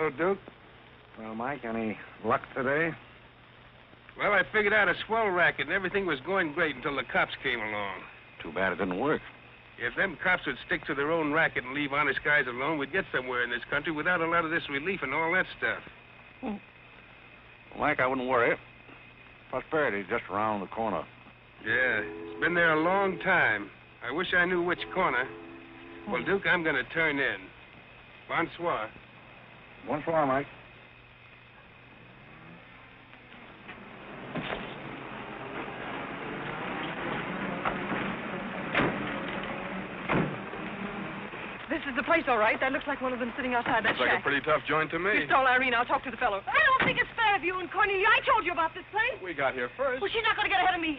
Hello, Duke. Well, Mike, any luck today? Well, I figured out a swell racket, and everything was going great until the cops came along. Too bad it didn't work. If them cops would stick to their own racket and leave honest guys alone, we'd get somewhere in this country without a lot of this relief and all that stuff. Well, Mike, I wouldn't worry. Prosperity's just around the corner. Yeah, it's been there a long time. I wish I knew which corner. Well, Duke, I'm going to turn in. Bonsoir. Bonsoir, Mike. This is the place, all right. That looks like one of them sitting outside that Looks shack. like a pretty tough joint to me. You stole Irene. I'll talk to the fellow. I don't think it's fair of you and Cornelia. I told you about this place. We got here first. Well, she's not going to get ahead of me.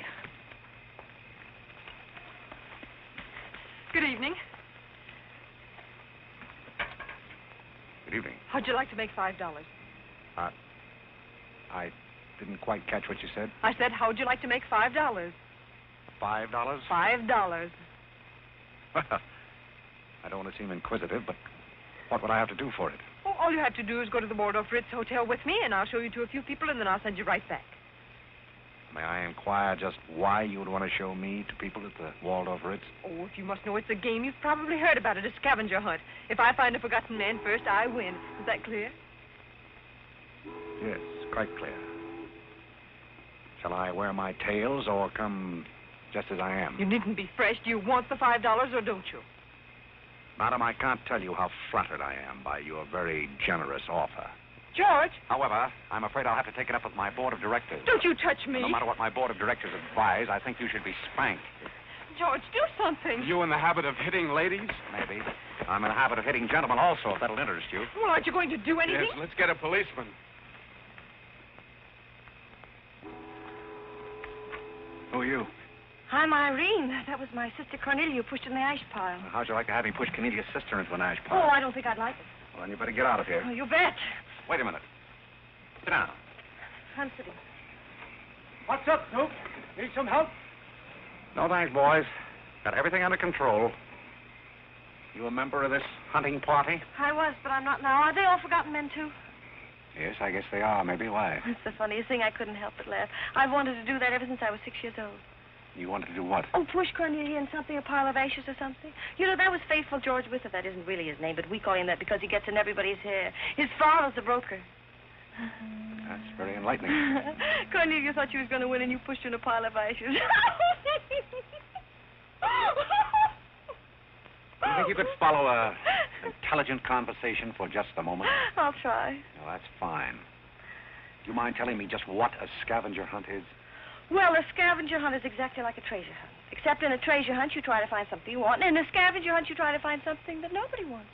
Good evening. Good evening. How'd you like to make $5? I didn't quite catch what you said. I said, how'd you like to make $5? $5? $5. Well, I don't want to seem inquisitive, but what would I have to do for it? Oh, all you have to do is go to the Waldorf Ritz Hotel with me, and I'll show you to a few people, and then I'll send you right back. May I inquire just why you would want to show me to people at the Waldorf Ritz? Oh, if you must know it's a game, you've probably heard about it, a scavenger hunt. If I find a forgotten man first, I win. Is that clear? Yes, quite clear. Shall I wear my tails or come just as I am? You needn't be fresh. Do you want the $5 or don't you? Madam, I can't tell you how flattered I am by your very generous offer. George! However, I'm afraid I'll have to take it up with my board of directors. Don't you touch me! No matter what my board of directors advise, I think you should be spanked. George, do something. You in the habit of hitting ladies? Maybe. I'm in the habit of hitting gentlemen also, if that'll interest you. Well, aren't you going to do anything? Yes, let's get a policeman. Who are you? I'm Irene. That was my sister Cornelia who pushed in the ash pile. How'd you like to have me push Cornelia's sister into an ash Oh, pile? I don't think I'd like it. Well, then you better get out of here. Oh, you bet. Wait a minute. Sit down. I'm sitting. What's up, Duke? Need some help? No thanks, boys. Got everything under control. You a member of this hunting party? I was, but I'm not now. Are they all forgotten men, too? Yes, I guess they are. Maybe. Why? It's the funniest thing. I couldn't help but laugh. I've wanted to do that ever since I was 6 years old. You wanted to do what? Oh, push Cornelia in something, a pile of ashes or something. You know, that was Faithful George Wither. That isn't really his name, but we call him that because he gets in everybody's hair. His father's a broker. That's very enlightening. Cornelia thought she was going to win, and you pushed her in a pile of ashes. Do you think you could follow a intelligent conversation for just a moment? I'll try. Well, that's fine. Do you mind telling me just what a scavenger hunt is? Well, a scavenger hunt is exactly like a treasure hunt. Except in a treasure hunt, you try to find something you want, and in a scavenger hunt, you try to find something that nobody wants.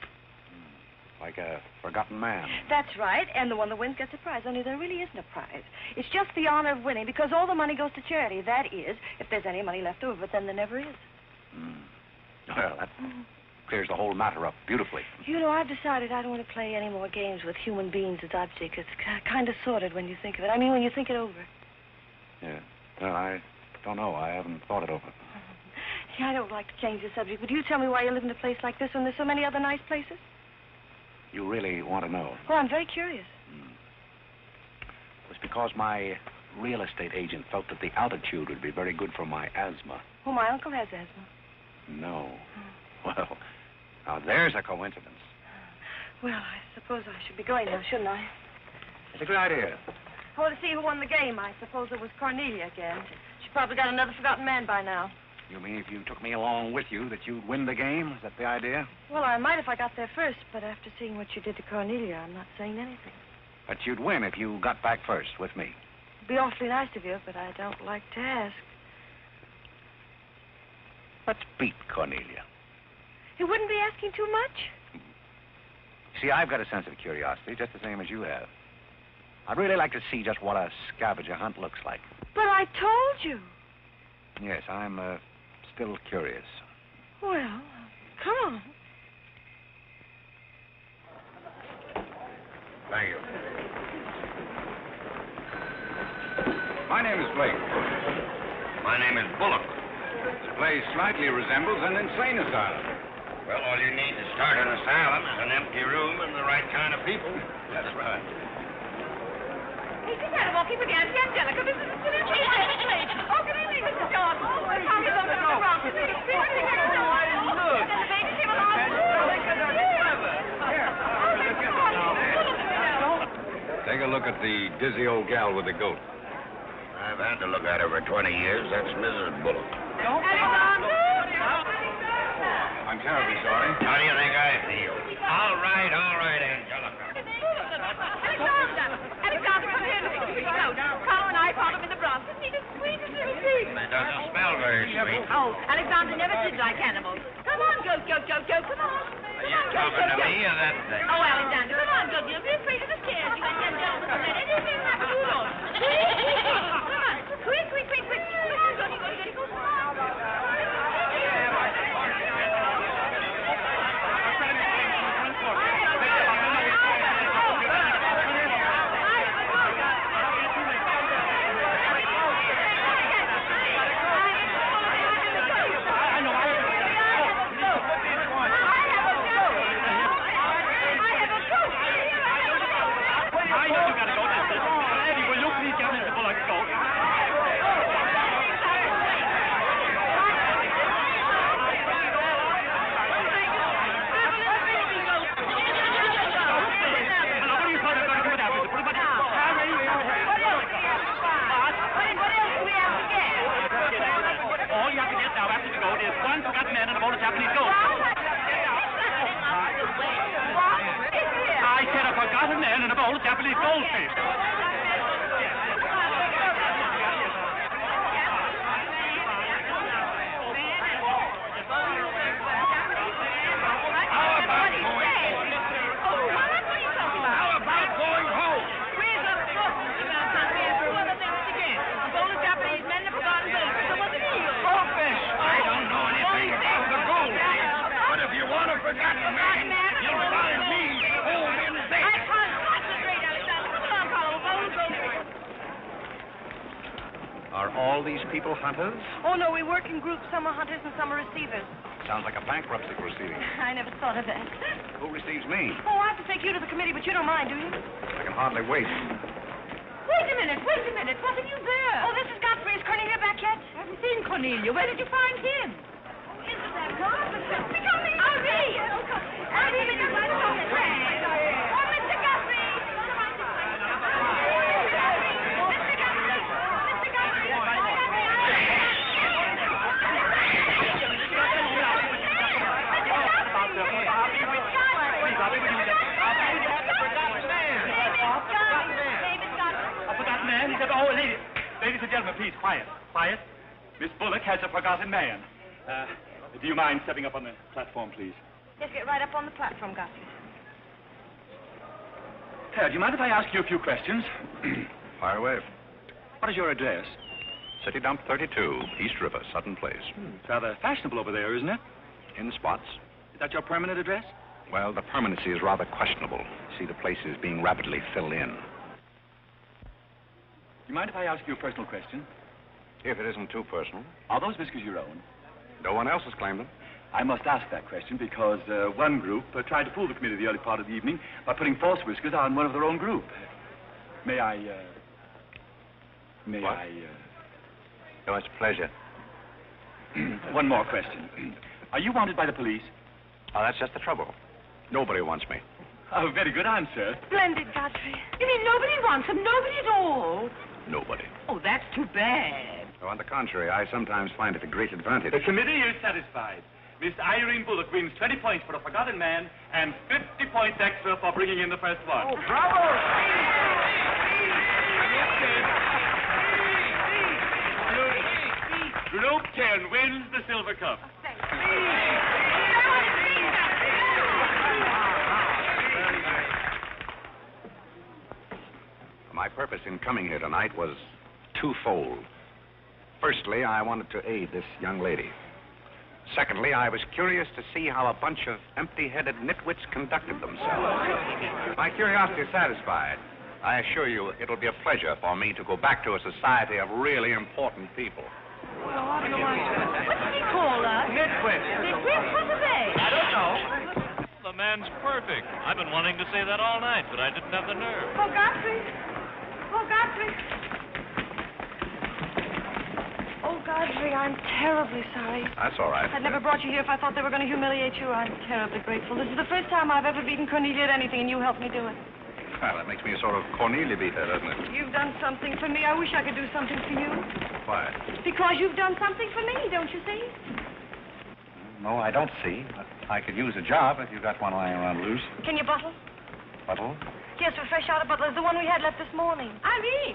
Like a forgotten man. That's right, and the one that wins gets a prize, only there really isn't a prize. It's just the honor of winning, because all the money goes to charity. That is, if there's any money left over, but then there never is. Well, that clears the whole matter up beautifully. You know, I've decided I don't want to play any more games with human beings as objects. It's kind of sordid when you think of it. I mean, when you think it over. Yeah. Well, I don't know. I haven't thought it over. Yeah, I don't like to change the subject, but you tell me why you live in a place like this when there's so many other nice places? You really want to know? Oh, I'm very curious. It was because my real estate agent felt that the altitude would be very good for my asthma. Oh, my uncle has asthma. No. Well, now there's a coincidence. Well, I suppose I should be going now, shouldn't I? It's a good idea. I want to see who won the game. I suppose it was Cornelia again. She probably got another forgotten man by now. You mean if you took me along with you that you'd win the game? Is that the idea? Well, I might if I got there first, but after seeing what you did to Cornelia, I'm not saying anything. But you'd win if you got back first with me. It'd be awfully nice of you, but I don't like to ask. Let's beat Cornelia. You wouldn't be asking too much? See, I've got a sense of curiosity, just the same as you have. I'd really like to see just what a scavenger hunt looks like. But I told you. Yes, I'm still curious. Well, come on. Thank you. My name is Blake. My name is Bullock. This place slightly resembles an insane asylum. Well, all you need to start an asylum is an empty room and the right kind of people. That's right. Hey, just had a walking with Auntie Angelica. This is the lady. Oh, good evening, Mr. George. Oh, I'm sorry about the wrong. And the baby came along. Take a look at the dizzy old gal with the goat. I've had to look at her for 20 years. That's Mrs. Bullock. I'm terribly sorry. How do you think I feel? All right, Angelica. Alexander, come here. Look at the goat. Carl and I found him in the Bronx. Isn't he the sweetest little pig? It doesn't smell very sweet. Oh, Alexander never did like animals. Come on, goat, come on. Are you talking to me or that thing? Oh, Alexander, come on, goat. You'll be afraid of the stairs. You and Angelica don't let anything happen to you, Lord. Come on. Quick. Come on, goat. Come on. Are all these people hunters? Oh, no, we work in groups. Some are hunters and some are receivers. Sounds like a bankruptcy proceeding. I never thought of that. Who receives me? Oh, I have to take you to the committee, but you don't mind, do you? I can hardly wait. Wait a minute. What have you there? Oh, this is Godfrey. Is Cornelia back yet? I haven't seen Cornelia. Where did you find him? Isn't that marvelous? Irene! Irene, you're right on the track. Oh, Mr. Godfrey! Ladies and gentlemen, please, quiet. Miss Bullock has a forgotten man. Do you mind stepping up on the platform, please? Yes, get right up on the platform, Godfrey. Do you mind if I ask you a few questions? Fire away. What is your address? City Dump 32, East River, Sutton Place. It's rather fashionable over there, isn't it? In spots. Is that your permanent address? Well, the permanency is rather questionable. See, the place is being rapidly filled in. Do you mind if I ask you a personal question? If it isn't too personal. Are those whiskers your own? No one else has claimed them. I must ask that question because one group tried to fool the committee the early part of the evening by putting false whiskers on one of their own group. May I... What? No, it's a pleasure. One more question. Are you wanted by the police? Oh, that's just the trouble. Nobody wants me. Oh, very good answer. Splendid, Godfrey. You mean nobody wants him? Nobody at all? Nobody. Oh, that's too bad. Oh, on the contrary, I sometimes find it a great advantage. The committee is satisfied. Miss Irene Bullock wins 20 points for a forgotten man and 50 points extra for bringing in the first one. Oh, bravo! Group 10 wins the silver cup. My purpose in coming here tonight was twofold. Firstly, I wanted to aid this young lady. Secondly, I was curious to see how a bunch of empty-headed nitwits conducted themselves. My curiosity is satisfied. I assure you it'll be a pleasure for me to go back to a society of really important people. What did he call us? Nitwit. Nitwit? What are they? The man's perfect. I've been wanting to say that all night, but I didn't have the nerve. Oh, Godfrey. Oh, Godfrey. Oh, Godfrey, I'm terribly sorry. That's all right. I'd never brought you here if I thought they were going to humiliate you. I'm terribly grateful. This is the first time I've ever beaten Cornelia at anything, and you helped me do it. Well, that makes me a sort of Cornelia beater, doesn't it? You've done something for me. I wish I could do something for you. Why? Because you've done something for me, don't you see? No, I don't see. But I could use a job if you got one lying around loose. Can you bottle? Buttle? Yes, we're fresh out of butler. The one we had left this morning. Irene,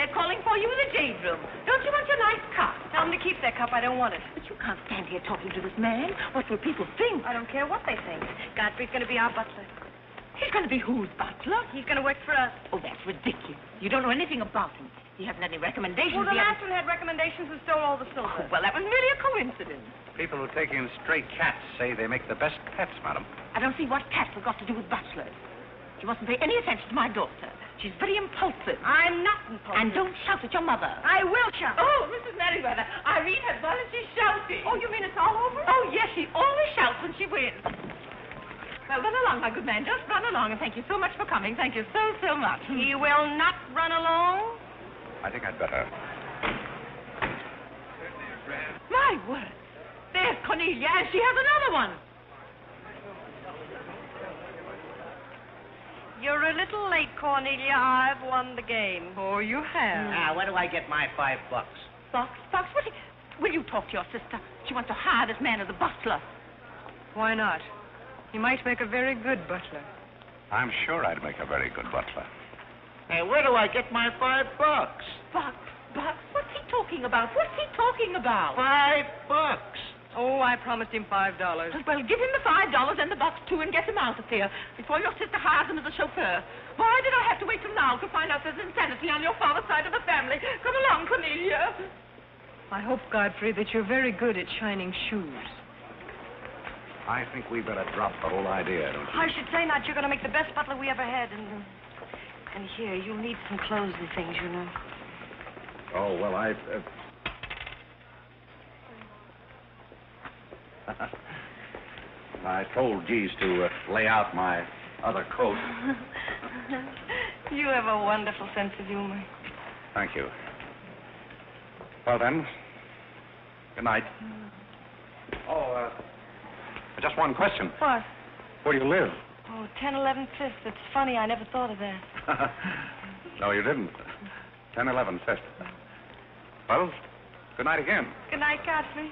they're calling for you in the jade room. Don't you want your nice cup? Tell them to keep their cup. I don't want it. But you can't stand here talking to this man. What will people think? I don't care what they think. Godfrey's going to be our butler. He's going to be whose butler? He's going to work for us. Oh, that's ridiculous. You don't know anything about him. He hasn't any recommendations. Well, the He last hasn't- one had recommendations and stole all the silver. Oh, well, that was really a coincidence. People who take in stray cats say they make the best pets, madam. I don't see what cats have got to do with butlers. You mustn't pay any attention to my daughter. She's very impulsive. I'm not impulsive. And don't shout at your mother. I will shout. Oh, Mrs. Merriweather, Irene has gone and she's shouting. Oh, you mean it's all over? Oh, yes, she always shouts when she wins. Well, run along, my good man. Just run along, and thank you so much for coming. Thank you so, so much. He will not run along. I think I'd better. My word. There's Cornelia, and she has another one. You're a little late, Cornelia. I've won the game. Oh, you have. Now, where do I get my $5? Fox, will you talk to your sister? She wants to hire this man as a butler. Why not? He might make a very good butler. I'm sure I'd make a very good butler. Hey, where do I get my $5? Fox, what's he talking about? What's he talking about? $5. Oh, I promised him $5. Well, give him the $5 and the bucks, too, and get him out of here before your sister hires him as a chauffeur. Why did I have to wait till now to find out there's insanity on your father's side of the family? Come along, Cornelia. I hope, Godfrey, that you're very good at shining shoes. I think we better drop the whole idea, don't you? I should say not. You're going to make the best butler we ever had. And here, you'll need some clothes and things, you know. Oh, well, I told Geese to lay out my other coat. You have a wonderful sense of humor. Thank you. Well, then, good night. Oh, just one question. What? Where do you live? Oh, 1011 Fifth. It's funny. I never thought of that. No, you didn't. 1011 Fifth. Well, good night again. Good night, Godfrey.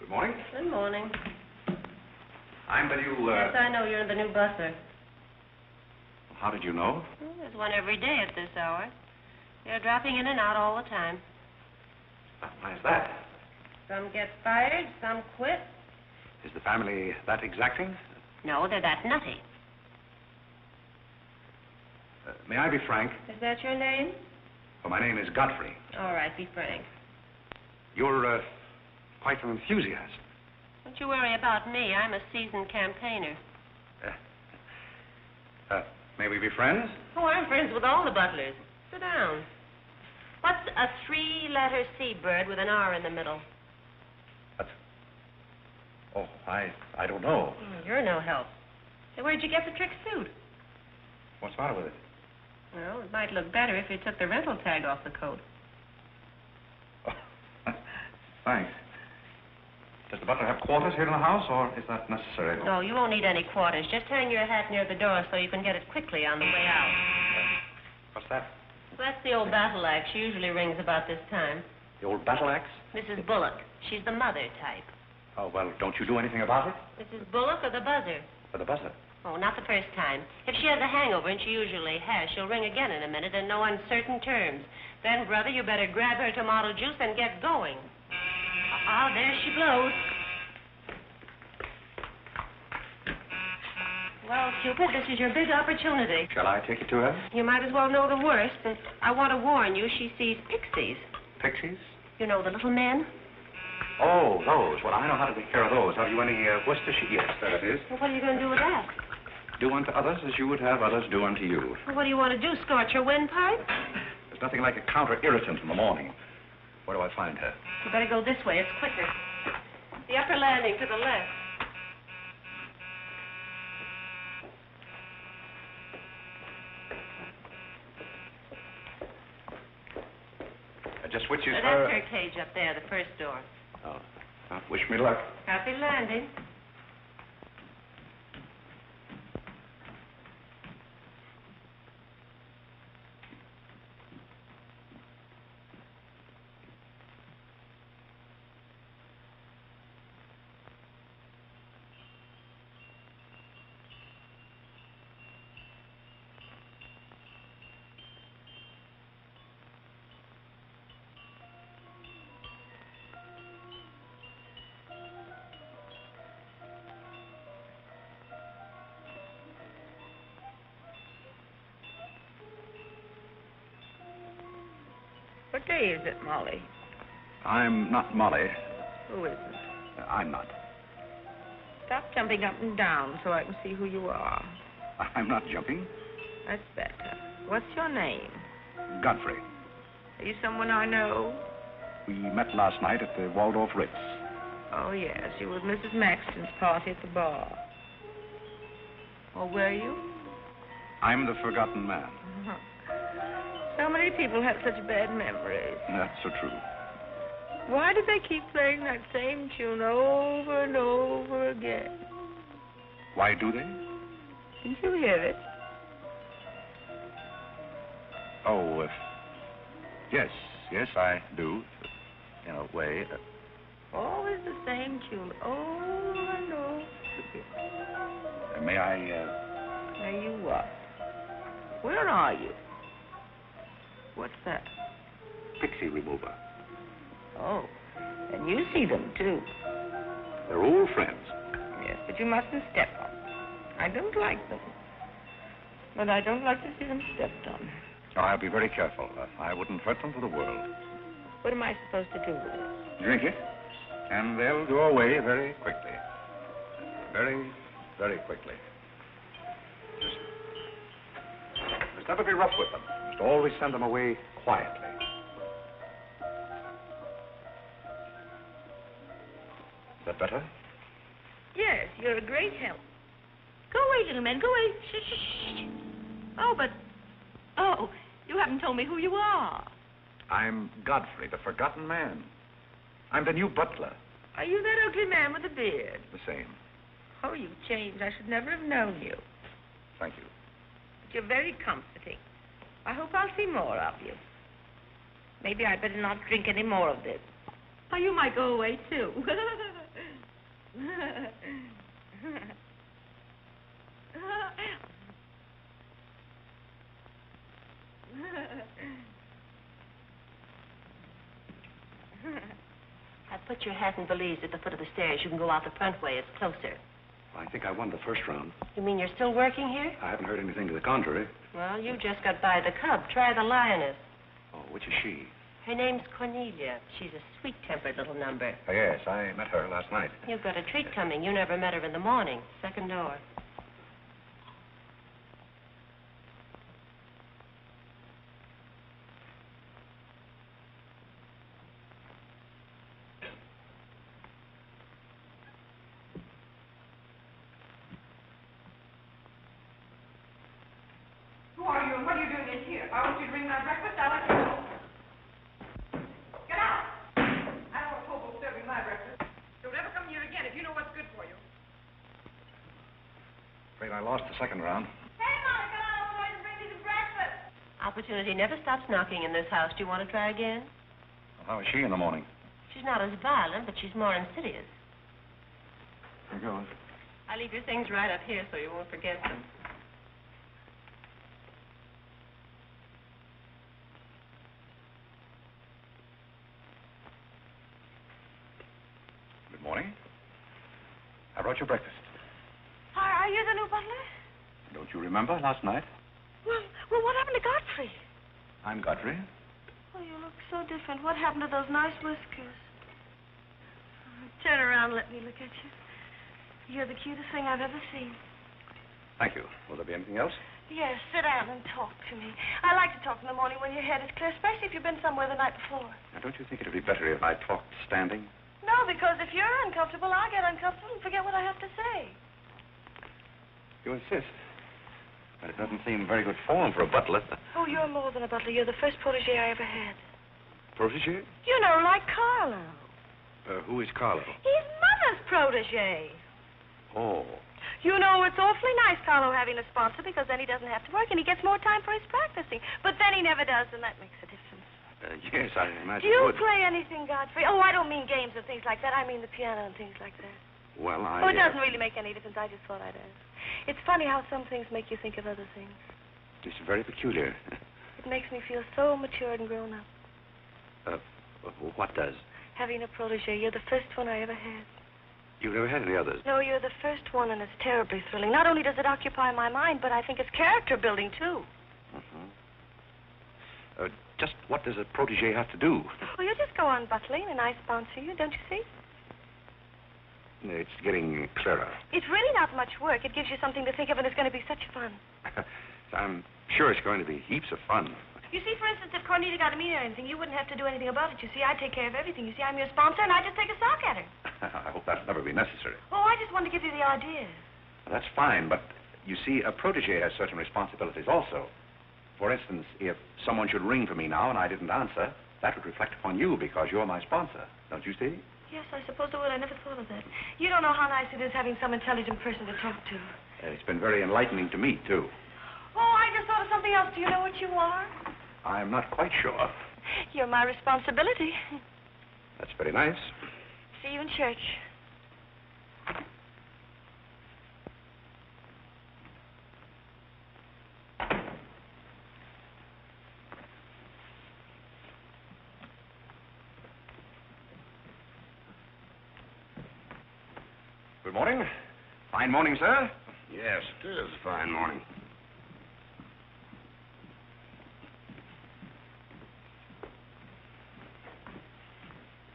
Good morning. Good morning. I'm the new, Yes, I know you're the new butler. How did you know? Well, there's one every day at this hour. They're dropping in and out all the time. Why is that? Some get fired, some quit. Is the family that exacting? No, they're that nutty. May I be frank? Is that your name? Well, my name is Godfrey. All right, be frank. You're, quite an enthusiast. Don't you worry about me. I'm a seasoned campaigner. May we be friends? Oh, I'm friends with all the butlers. Sit down. What's a three-letter seabird with an R in the middle? Oh, I don't know. You're no help. Hey, where'd you get the trick suit? What's the matter with it? Well, it might look better if you took the rental tag off the coat. Oh, thanks. Does the butler have quarters here in the house, or is that necessary? No, you won't need any quarters. Just hang your hat near the door so you can get it quickly on the way out. What's that? Well, that's the old battle axe. She usually rings about this time. The old battle axe? Mrs. Bullock. She's the mother type. Oh, well, don't you do anything about it? Mrs. Bullock or the buzzer? For the buzzer. Oh, not the first time. If she has a hangover, and she usually has, she'll ring again in a minute in no uncertain terms. Then, brother, you better grab her tomato juice and get going. There she blows. Well, Cupid, this is your big opportunity. Shall I take you to her? You might as well know the worst, but I want to warn you, she sees pixies. Pixies? You know, the little men? Oh, those. Well, I know how to take care of those. Have you any Worcestershire? Yes, there it is. Well, what are you going to do with that? Do unto others as you would have others do unto you. Well, what do you want to do, scorch your windpipe? There's nothing like a counter-irritant in the morning. Where do I find her? You better go this way. It's quicker. The upper landing to the left. Just which is That's her... her cage up there, the first door. Oh. Wish me luck. Happy landing. What day is it, Molly? I'm not Molly. Who is it? I'm not. Stop jumping up and down so I can see who you are. I'm not jumping. That's better. What's your name? Godfrey. Are you someone I know? We met last night at the Waldorf Ritz. Oh, yes. You were at Mrs. Maxton's party at the bar. Or were you? I'm the forgotten man. Uh-huh. So many people have such bad memories. That's so true. Why do they keep playing that same tune over and over again? Why do they? Didn't you hear it? Oh, yes, I do. In a way. Always the same tune, over and over again. May I, May you what? Where are you? What's that? Pixie remover. Oh, and you see them, too. They're old friends. Yes, but you mustn't step on them. I don't like them. But I don't like to see them stepped on. Oh, I'll be very careful. I wouldn't hurt them for the world. What am I supposed to do with it? Drink it, and they'll go away very quickly. Very, very quickly. Just never be rough with them. Just always send them away quietly. Is that better? Yes, you're a great help. Go away, little man, go away. Shh, shh, shh. Oh, but... Oh, you haven't told me who you are. I'm Godfrey, the forgotten man. I'm the new butler. Are you that ugly man with the beard? The same. Oh, you've changed. I should never have known you. Thank you. But you're very comforting. I hope I'll see more of you. Maybe I'd better not drink any more of this. Oh, you might go away, too. I put your hat and valise at the foot of the stairs. You can go out the front way. It's closer. I think I won the first round. You mean you're still working here? I haven't heard anything to the contrary. Well, you just got by the cub. Try the lioness. Oh, which is she? Her name's Cornelia. She's a sweet-tempered little number. Oh, yes, I met her last night. You've got a treat coming. You never met her in the morning. Second door. Who are you and what are you doing in here? If I want you to bring my breakfast, I'll let you know. Get out! I don't want hobo serving my breakfast. Don't ever come here again if you know what's good for you. Afraid I lost the second round. Hey, Mama, come on over and bring me some breakfast. Opportunity never stops knocking in this house. Do you want to try again? Well, how is she in the morning? She's not as violent, but she's more insidious. Here goes. I'll leave your things right up here so you won't forget them. Good morning. I brought you breakfast. Are you the new butler? Don't you remember last night? Well, what happened to Godfrey? I'm Godfrey. Oh, you look so different. What happened to those nice whiskers? Turn around and let me look at you. You're the cutest thing I've ever seen. Thank you. Will there be anything else? Yes, sit down and talk to me. I like to talk in the morning when your head is clear, especially if you've been somewhere the night before. Now, don't you think it would be better if I talked standing? No, because if you're uncomfortable, I'll get uncomfortable and forget what I have to say. You insist. But it doesn't seem very good form for a butler. Oh, you're more than a butler. You're the first protege I ever had. Protege? You know, like Carlo. Who is Carlo? He's Mother's protege. Oh. You know, it's awfully nice, Carlo, having a sponsor, because then he doesn't have to work and he gets more time for his practicing. But then he never does, and that makes a difference. Yes, I imagine Do you it would. play anything, Godfrey? Oh, I don't mean games and things like that. I mean the piano and things like that. Well, Oh, it doesn't really make any difference. I just thought I'd ask. It's funny how some things make you think of other things. It's very peculiar. It makes me feel so mature and grown up. What does? Having a protege. You're the first one I ever had. You've never had any others? No, you're the first one, and it's terribly thrilling. Not only does it occupy my mind, but I think it's character building, too. Just what does a protege have to do? Well, you just go on butling, and I sponsor you, don't you see? It's getting clearer. It's really not much work. It gives you something to think of, and it's going to be such fun. I'm sure it's going to be heaps of fun. You see, for instance, if Cornelia got a mean or anything, you wouldn't have to do anything about it. You see, I take care of everything. You see, I'm your sponsor, and I just take a sock at her. I hope that'll never be necessary. Oh, I just wanted to give you the idea. That's fine, but you see, a protege has certain responsibilities also. For instance, if someone should ring for me now and I didn't answer, that would reflect upon you because you're my sponsor. Don't you see? Yes, I suppose it would. I never thought of that. You don't know how nice it is having some intelligent person to talk to. It's been very enlightening to me, too. Oh, I just thought of something else. Do you know what you are? I'm not quite sure. You're my responsibility. That's very nice. See you in church. Good morning. Fine morning, sir. Yes, it is a fine morning.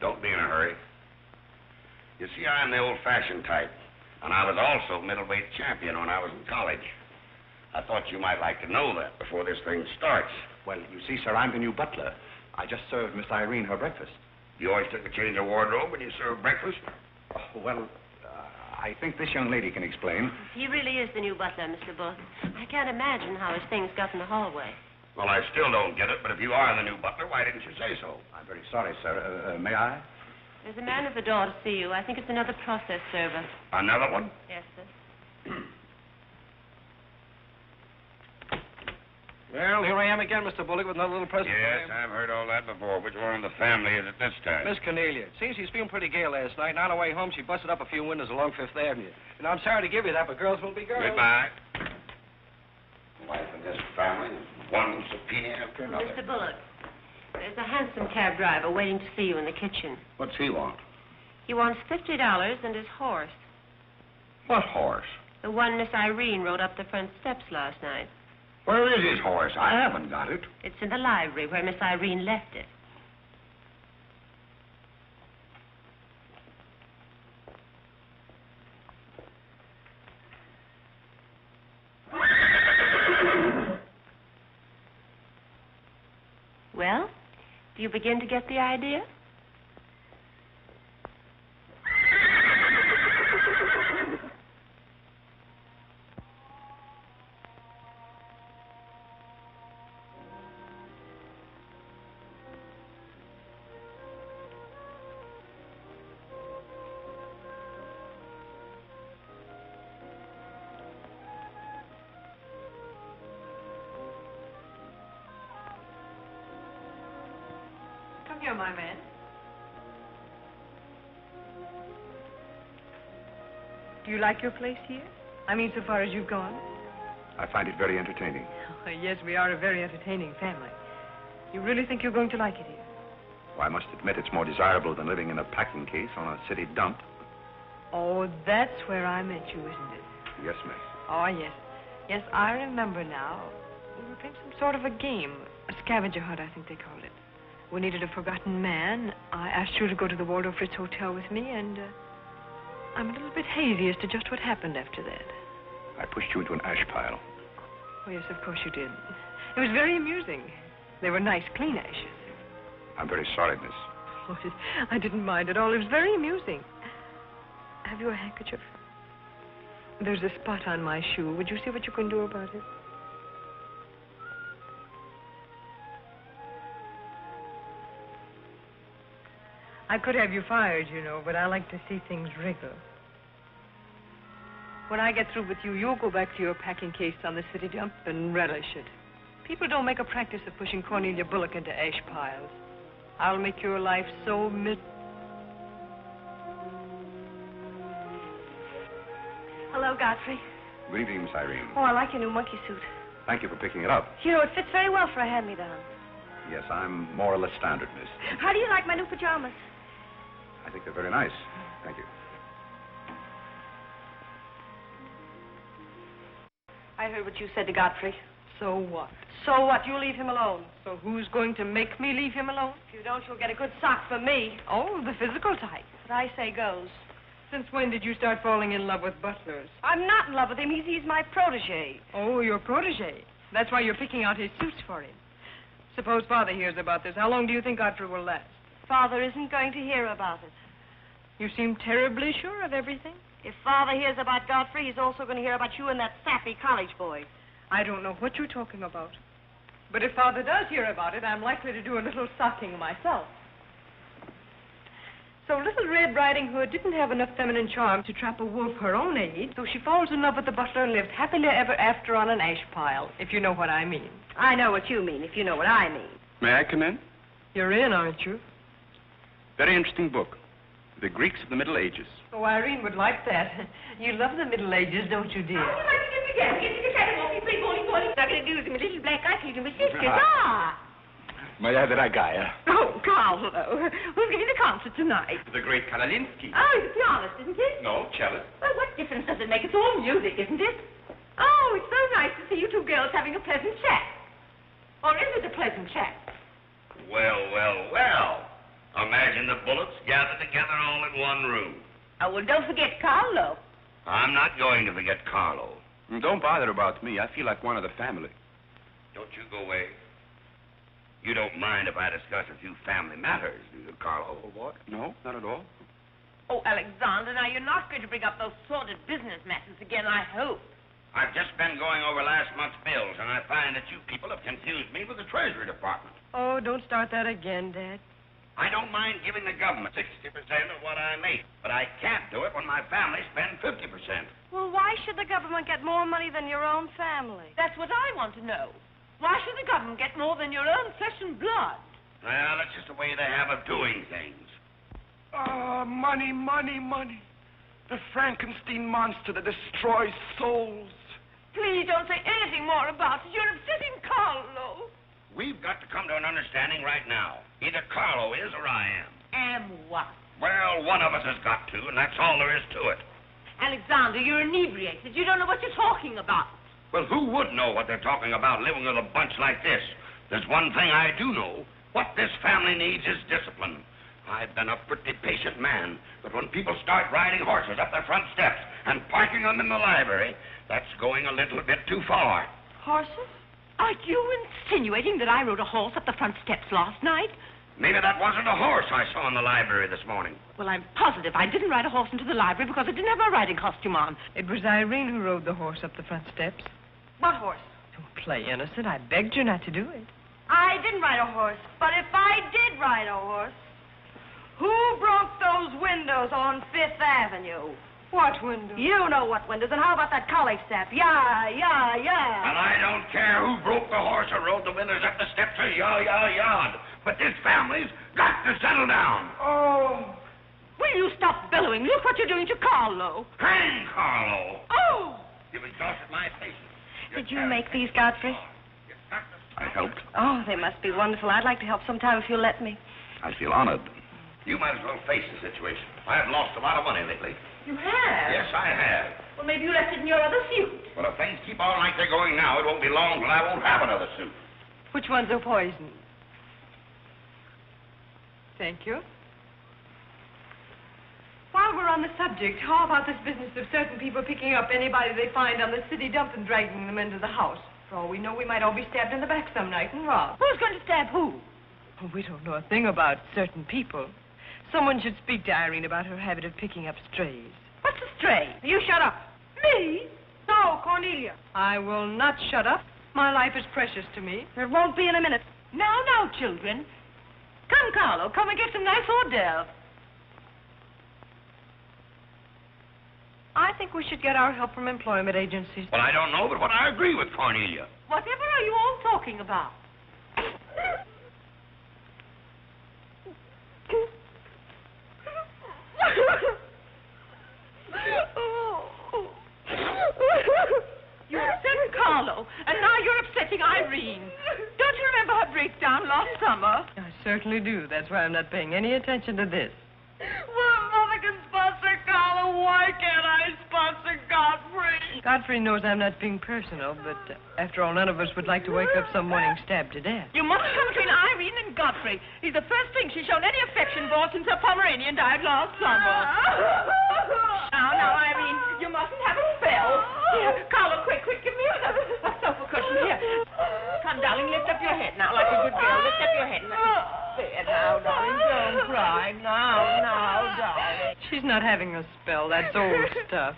Don't be in a hurry. You see, I'm the old-fashioned type, and I was also middleweight champion when I was in college. I thought you might like to know that before this thing starts. Well, you see, sir, I'm the new butler. I just served Miss Irene her breakfast. You always took a change of wardrobe when you served breakfast? Oh, well, I think this young lady can explain. He really is the new butler, Mr. Bullock. I can't imagine how his things got in the hallway. Well, I still don't get it, but if you are the new butler, why didn't you say so? I'm very sorry, sir. May I? There's a man at the door to see you. I think it's another process server. Another one? Yes, sir. Well, here I am again, Mr. Bullock, with another little present Yes, for you. I've heard all that before. Which one in the family is it this time? Miss Cornelia. Seems she's feeling pretty gay last night, and on her way home, she busted up a few windows along Fifth Avenue. And I'm sorry to give you that, but girls will be girls. Goodbye. Life in this family is one subpoena after another. Mr. Bullock, there's a hansom cab driver waiting to see you in the kitchen. What's he want? He wants $50 and his horse. What horse? The one Miss Irene rode up the front steps last night. Where is his horse? I haven't got it. It's in the library where Miss Irene left it. Well, do you begin to get the idea? Come here, my man. Do you like your place here? I mean, so far as you've gone? I find it very entertaining. Oh, yes, we are a very entertaining family. You really think you're going to like it here? Well, I must admit it's more desirable than living in a packing case on a city dump. Oh, that's where I met you, isn't it? Yes, miss. Oh, yes. Yes, I remember now. We were playing some sort of a game. A scavenger hunt, I think they called it. We needed a forgotten man. I asked you to go to the Waldorf Ritz Hotel with me, and I'm a little bit hazy as to just what happened after that. I pushed you into an ash pile. Oh, yes, of course you did. It was very amusing. They were nice, clean ashes. I'm very sorry, miss. Oh, I didn't mind at all. It was very amusing. Have you a handkerchief? There's a spot on my shoe. Would you see what you can do about it? I could have you fired, you know, but I like to see things wriggle. When I get through with you, you'll go back to your packing case on the city dump and relish it. People don't make a practice of pushing Cornelia Bullock into ash piles. I'll make your life so Hello, Godfrey. Good evening, Miss Irene. Oh, I like your new monkey suit. Thank you for picking it up. You know, it fits very well for a hand-me-down. Yes, I'm more or less standard, miss. How do you like my new pajamas? I think they're very nice. Thank you. I heard what you said to Godfrey. So what? So what? You leave him alone. So who's going to make me leave him alone? If you don't, you'll get a good sock from me. Oh, the physical type. What I say goes. Since when did you start falling in love with butlers? I'm not in love with him. He's my protege. Oh, your protege. That's why you're picking out his suits for him. Suppose Father hears about this. How long do you think Godfrey will last? Father isn't going to hear about it. You seem terribly sure of everything. If Father hears about Godfrey, he's also going to hear about you and that sappy college boy. I don't know what you're talking about. But if Father does hear about it, I'm likely to do a little socking myself. So Little Red Riding Hood didn't have enough feminine charm to trap a wolf her own age, so she falls in love with the butler and lived happily ever after on an ash pile, if you know what I mean. I know what you mean, if you know what I mean. May I come in? You're in, aren't you? Very interesting book. The Greeks of the Middle Ages. Oh, Irene would like that. You love the Middle Ages, don't you, dear? Oh, I think it's get the catalogue. You play bowling. I'm going to do some little black eye to my sisters. May I have that guy? Oh, Carlo. Who's giving the concert tonight? The great Karolinsky. Oh, he's a pianist, isn't he? No, cellist. Well, what difference does it make? It's all music, isn't it? Oh, it's so nice to see you two girls having a pleasant chat. Or is it a pleasant chat? Well, well, well. Imagine the Bullocks gathered together all in one room. Oh, well, don't forget Carlo. I'm not going to forget Carlo. Don't bother about me. I feel like one of the family. Don't you go away. You don't mind if I discuss a few family matters, do you, Carlo? What? No, not at all. Oh, Alexander, now you're not going to bring up those sordid business matters again, I hope. I've just been going over last month's bills, and I find that you people have confused me with the Treasury Department. Oh, don't start that again, Dad. I don't mind giving the government 60% of what I make, but I can't do it when my family spends 50%. Well, why should the government get more money than your own family? That's what I want to know. Why should the government get more than your own flesh and blood? Well, that's just the way they have of doing things. Money, money, money. The Frankenstein monster that destroys souls. Please don't say anything more about it. You're upsetting Carlo. We've got to come to an understanding right now. Either Carlo is or I am. Am what? Well, one of us has got to, and that's all there is to it. Alexander, you're inebriated. You don't know what you're talking about. Well, who would know what they're talking about living with a bunch like this? There's one thing I do know. What this family needs is discipline. I've been a pretty patient man, but when people start riding horses up their front steps and parking them in the library, that's going a little bit too far. Horses? Are you insinuating that I rode a horse up the front steps last night? Maybe that wasn't a horse I saw in the library this morning. Well, I'm positive I didn't ride a horse into the library because I didn't have my riding costume on. It was Irene who rode the horse up the front steps. What horse? Don't play innocent. I begged you not to do it. I didn't ride a horse, but if I did ride a horse, who broke those windows on Fifth Avenue? What window? You know what windows, and how about that college sap? Yeah. And I don't care who broke the horse or rode the windows up the steps or yard. But this family's got to settle down. Oh. Will you stop bellowing? Look what you're doing to Carlo. Hang Carlo. Oh. You've exhausted my patience. Did you make these, Godfrey? I helped. Oh, they must be wonderful. I'd like to help sometime if you'll let me. I feel honored. You might as well face the situation. I've lost a lot of money lately. You have? Yes, I have. Well, maybe you left it in your other suit. Well, if things keep on like they're going now, it won't be long till I won't have another suit. Which ones are poisoned? Thank you. While we're on the subject, how about this business of certain people picking up anybody they find on the city dump and dragging them into the house? For all we know, we might all be stabbed in the back some night and robbed. Who's going to stab who? Oh, we don't know a thing about certain people. Someone should speak to Irene about her habit of picking up strays. What's a stray? You shut up. Me? No, Cornelia. I will not shut up. My life is precious to me. It won't be in a minute. Now, children. Come, Carlo, come and get some nice hors d'oeuvres. I think we should get our help from employment agencies. Well, I don't know, but what I agree with Cornelia. Whatever are you all talking about? You upset Carlo, and now you're upsetting Irene. Don't you remember her breakdown last summer? I certainly do. That's why I'm not paying any attention to this. Well, Mother can sponsor Carlo. Why can't I sponsor Godfrey? Godfrey knows I'm not being personal, but after all, none of us would like to wake up some morning stabbed to death. You mustn't come between Irene and Godfrey. He's the first thing she's shown any affection for since her Pomeranian died last summer. Now, Irene, you mustn't have a spell. Here, Carlo, quick, give me a sofa cushion. Here. Come, darling, lift up your head now like a good girl. Lift up your head. There now, darling, don't cry. Now, darling. She's not having a spell. That's old stuff.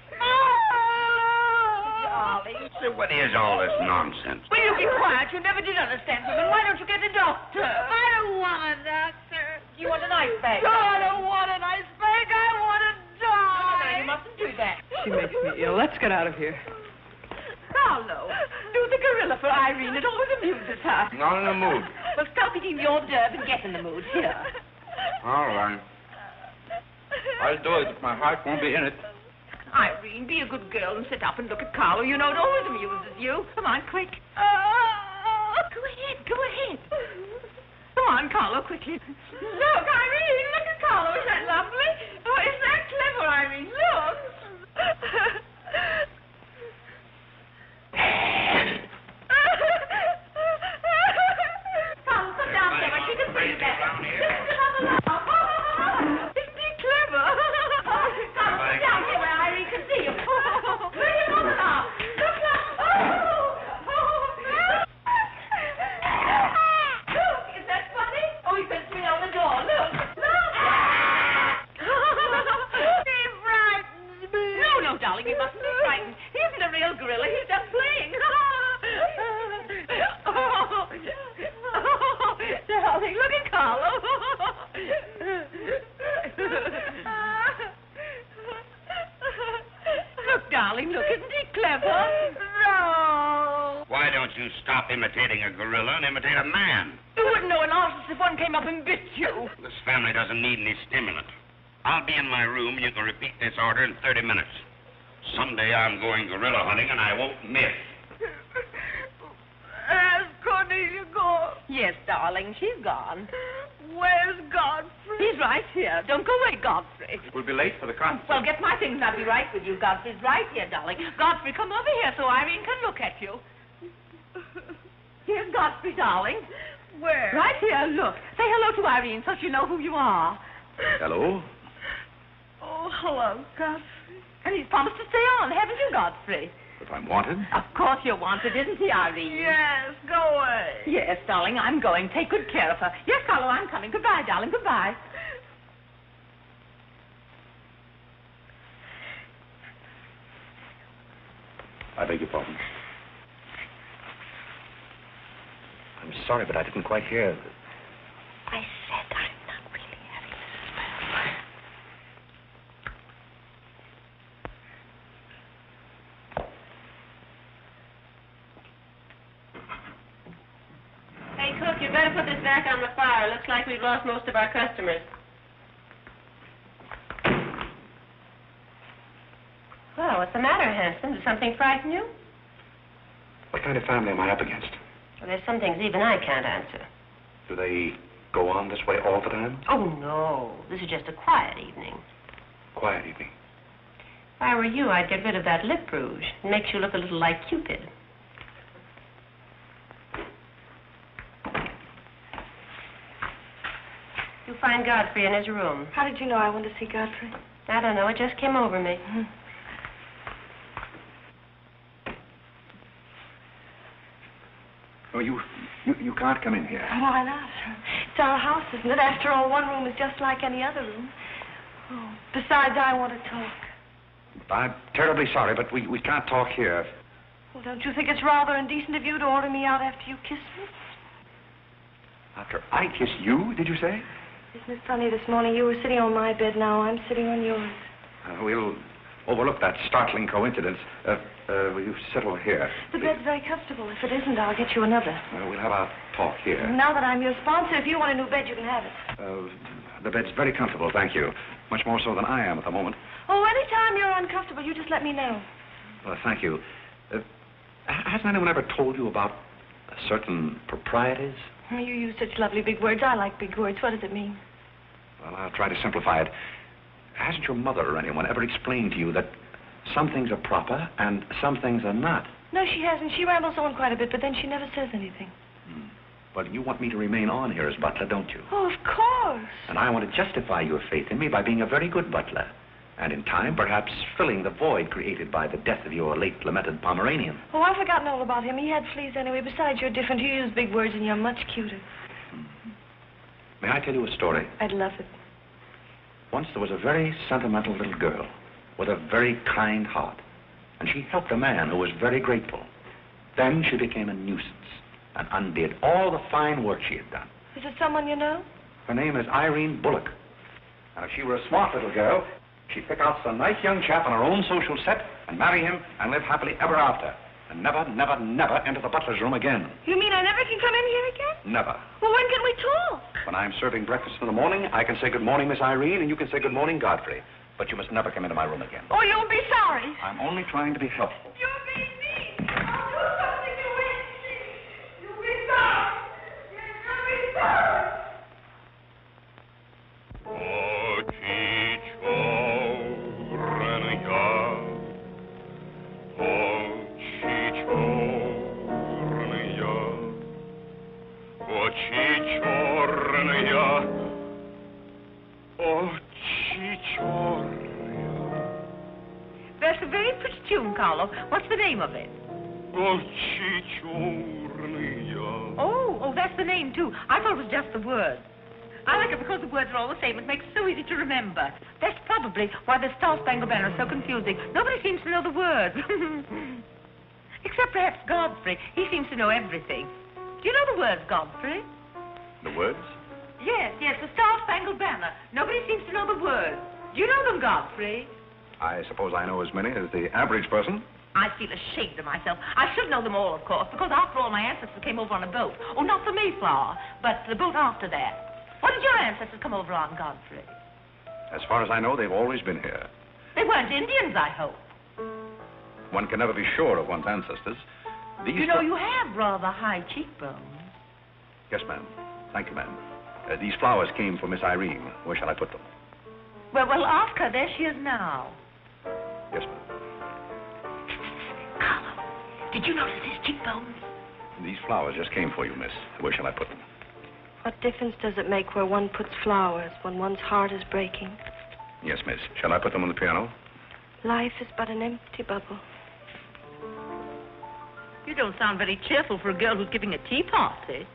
Darling. So what is all this nonsense? Will you be quiet? You never did understand women. Why don't you get a doctor? I don't want a doctor. You want an ice bag? No, I don't want an ice bag. I want to die. No, you mustn't do that. She makes me ill. Let's get out of here. Carlo, do the gorilla for Irene. It always amuses her. Not in the mood. Well, stop eating the hors d'oeuvre and get in the mood. Here. All right. I'll do it, but my heart won't be in it. Irene, be a good girl and sit up and look at Carlo. You know it always amuses you. Come on, quick. Go ahead. Come on, Carlo, quickly. Look, Irene, look at Carlo. Isn't that lovely? Oh, isn't that clever, Irene? Look. Come, sit down there. She can see that. Isn't he clever? Come, sit down here where Irene can see you. Look at him now. Look. Look, is that funny? Oh, he puts me on the door. Look. He frightens me. No, darling, you mustn't be frightened. He isn't a real gorilla. He's just playing. Darling, look at Carlo. Look, darling, look. Isn't he clever? No. Why don't you stop imitating a gorilla and imitate a man? You wouldn't know an artist if one came up and bit you. This family doesn't need any stimulant. I'll be in my room and you can repeat this order in 30 minutes. Someday I'm going gorilla hunting and I won't miss. Has Cornelia gone? Yes, darling, she's gone. Where's Godfrey? He's right here. Don't go away, Godfrey. We'll be late for the concert. Well, get my things and I'll be right with you. Godfrey's right here, darling. Godfrey, come over here so Irene can look at you. Here's Godfrey, darling. Where? Right here, look. Say hello to Irene so she'll know who you are. Hello? Oh, hello, Godfrey. And he's promised to stay on, haven't you, Godfrey? If I'm wanted? Of course you're wanted, isn't he, Irene? Yes, go away. Yes, darling, I'm going. Take good care of her. Yes, Carlo, I'm coming. Goodbye, darling, goodbye. I beg your pardon. I'm sorry, but I didn't quite hear. I said I'm not really having a spell. Hey, cook, you better put this back on the fire. Looks like we've lost most of our customers. Well, what's the matter, Hanson? Did something frighten you? What kind of family am I up against? Well, there's some things even I can't answer. Do they go on this way all the time? Oh, no. This is just a quiet evening. Quiet evening. If I were you, I'd get rid of that lip rouge. It makes you look a little like Cupid. You find Godfrey in his room. How did you know I wanted to see Godfrey? I don't know. It just came over me. Oh, you can't come in here. Why not? It's our house, isn't it? After all, one room is just like any other room. Oh, besides, I want to talk. I'm terribly sorry, but we can't talk here. Well, don't you think it's rather indecent of you to order me out after you kissed me? After I kissed you, did you say? Isn't it funny, this morning you were sitting on my bed, now I'm sitting on yours. We'll overlook that startling coincidence. Will you sit over here? The bed's very comfortable. If it isn't, I'll get you another. We'll have our talk here. Now that I'm your sponsor, if you want a new bed, you can have it. The bed's very comfortable, thank you. Much more so than I am at the moment. Oh, anytime you're uncomfortable, you just let me know. Well, thank you. Hasn't anyone ever told you about certain proprieties? You use such lovely big words. I like big words. What does it mean? Well, I'll try to simplify it. Hasn't your mother or anyone ever explained to you that some things are proper and some things are not? No, she hasn't. She rambles on quite a bit, but then she never says anything. Well, you want me to remain on here as butler, don't you? Oh, of course. And I want to justify your faith in me by being a very good butler. And in time, perhaps filling the void created by the death of your late lamented Pomeranian. Oh, I've forgotten all about him. He had fleas anyway. Besides, you're different. You use big words and you're much cuter. May I tell you a story? I'd love it. Once there was a very sentimental little girl with a very kind heart. And she helped a man who was very grateful. Then she became a nuisance and undid all the fine work she had done. Is it someone you know? Her name is Irene Bullock. And if she were a smart little girl, she'd pick out some nice young chap on her own social set and marry him and live happily ever after. And never, never, never enter the butler's room again. You mean I never can come in here again? Never. Well, when can we talk? When I'm serving breakfast in the morning, I can say good morning, Miss Irene, and you can say good morning, Godfrey. But you must never come into my room again. Oh, you'll be sorry. I'm only trying to be helpful. You'll be mean. I'll do something you won't see. You'll be sorry. You'll be sorry. That's a very pretty tune, Carlo. What's the name of it? Oh, that's the name, too. I thought it was just the word. I like it because the words are all the same. It makes it so easy to remember. That's probably why the Star-Spangled Banner is so confusing. Nobody seems to know the words. Except perhaps Godfrey. He seems to know everything. Do you know the words, Godfrey? The words? Yes, the Star-Spangled Banner. Nobody seems to know the words. Do you know them, Godfrey? I suppose I know as many as the average person. I feel ashamed of myself. I should know them all, of course, because after all, my ancestors came over on a boat. Oh, not the Mayflower, but the boat after that. What did your ancestors come over on, Godfrey? As far as I know, they've always been here. They weren't Indians, I hope. One can never be sure of one's ancestors. You know, you have rather high cheekbones. Yes, ma'am. Thank you, ma'am. These flowers came for Miss Irene. Where shall I put them? Well, ask her. There she is now. Yes, ma'am. Carlo, did you notice his cheekbones? These flowers just came for you, miss. Where shall I put them? What difference does it make where one puts flowers when one's heart is breaking? Yes, miss. Shall I put them on the piano? Life is but an empty bubble. You don't sound very cheerful for a girl who's giving a tea party.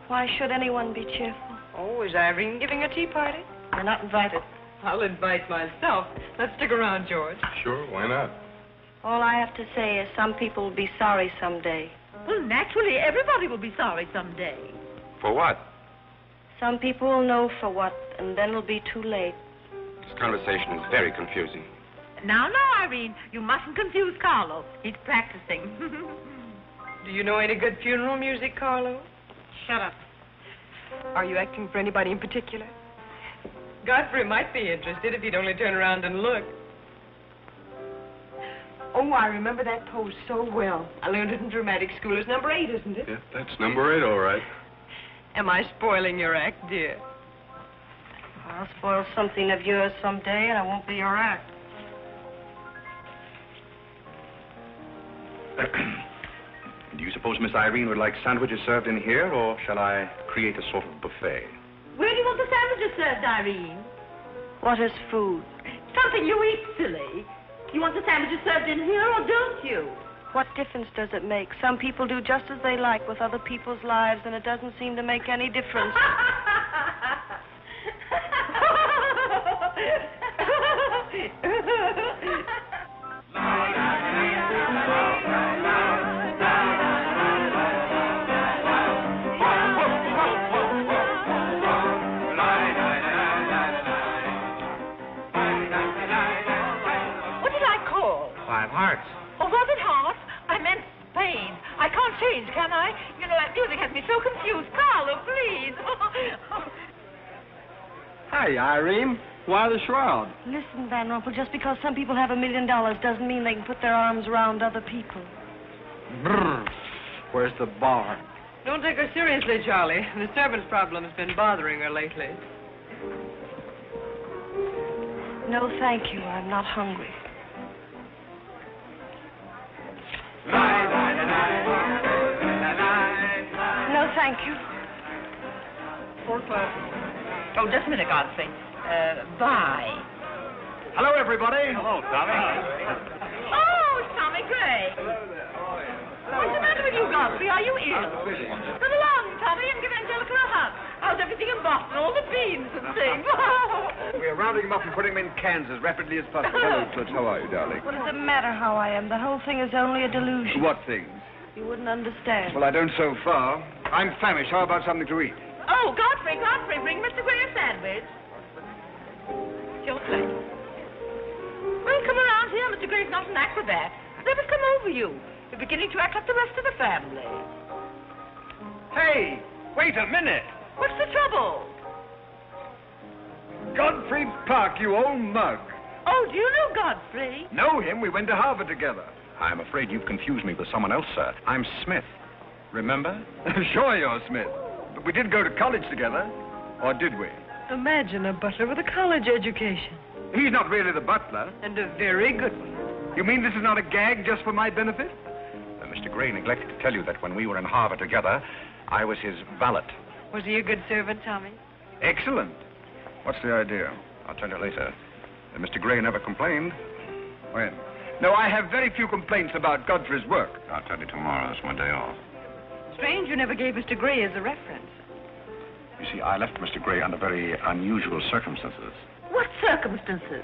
Why should anyone be cheerful? Oh, is Irene giving a tea party? You're not invited. I'll invite myself. Let's stick around, George. Sure, why not? All I have to say is some people will be sorry someday. Well, naturally, everybody will be sorry someday. For what? Some people will know for what, and then it'll be too late. This conversation is very confusing. Now, Irene, you mustn't confuse Carlo. He's practicing. Do you know any good funeral music, Carlo? Shut up. Are you acting for anybody in particular? Godfrey might be interested if he'd only turn around and look. Oh, I remember that pose so well. I learned it in dramatic school. It's number 8, isn't it? Yeah, that's number 8, all right. Am I spoiling your act, dear? I'll spoil something of yours someday, and it won't be your act. Do you suppose Miss Irene would like sandwiches served in here, or shall I create a sort of buffet? Where do you want the sandwiches served, Irene? What is food? Something you eat, silly. You want the sandwiches served in here, or don't you? What difference does it make? Some people do just as they like with other people's lives, and it doesn't seem to make any difference. What did I call? 5 hearts. Oh, was it heart? I meant Spain. I can't change, can I? You know, that music has me so confused. Carlo, please. Hi, Irene. Why the shroud? Listen, Van Rumpel, just because some people have $1 million doesn't mean they can put their arms around other people. Brr. Where's the bar? Don't take her seriously, Charlie. The servant's problem has been bothering her lately. No, thank you. I'm not hungry. No, thank you. 4 o'clock. Oh, just a minute, Godfrey. Bye. Hello, everybody. Hello, Tommy. Oh, it's Tommy Gray. What's the matter with you, Godfrey? Are you ill? Come along, Tommy, and give Angelica a hug. How's everything in Boston? All the beans and things. We're rounding them up and putting them in cans as rapidly as possible. Hello, Toots. How are you, darling? What does it matter how I am? The whole thing is only a delusion. What things? You wouldn't understand. Well, I don't so far. I'm famished. How about something to eat? Oh, Godfrey, bring Mr. Gray a sandwich. It's your plate. Well, come around here. Mr. Gray's not an acrobat. Whatever's come over you? You're beginning to act like the rest of the family. Hey, wait a minute. What's the trouble? Godfrey Park, you old mug. Oh, do you know Godfrey? Know him? We went to Harvard together. I'm afraid you've confused me with someone else, sir. I'm Smith. Remember? Sure you're Smith. But we did go to college together. Or did we? Imagine a butler with a college education. He's not really the butler. And a very good one. You mean this is not a gag just for my benefit? Mr. Gray neglected to tell you that when we were in Harvard together, I was his valet. Was he a good servant, Tommy? Excellent. What's the idea? I'll tell you later. Mr. Gray never complained. When? No, I have very few complaints about Godfrey's work. I'll tell you tomorrow. It's my day off. Strange you never gave Mr. Gray as a reference. You see, I left Mr. Gray under very unusual circumstances. What circumstances?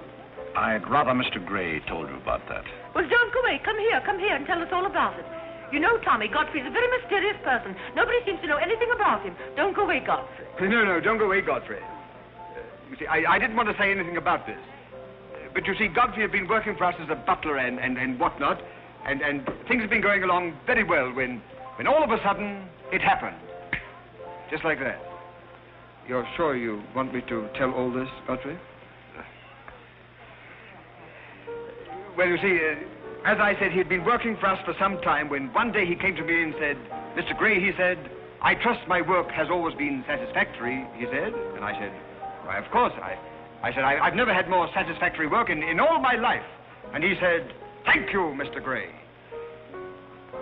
I'd rather Mr. Gray told you about that. Well, don't go away. Come here and tell us all about it. You know, Tommy, Godfrey's a very mysterious person. Nobody seems to know anything about him. Don't go away, Godfrey. No, don't go away, Godfrey. You see, I didn't want to say anything about this. But you see, Godfrey had been working for us as a butler and whatnot, and things have been going along very well when all of a sudden it happened. Just like that. You're sure you want me to tell all this, Godfrey? Well, you see, as I said, he'd been working for us for some time when one day he came to me and said, Mr. Gray, he said, I trust my work has always been satisfactory, he said. And I said, why, of course. I said, I've never had more satisfactory work in all my life. And he said, thank you, Mr. Gray.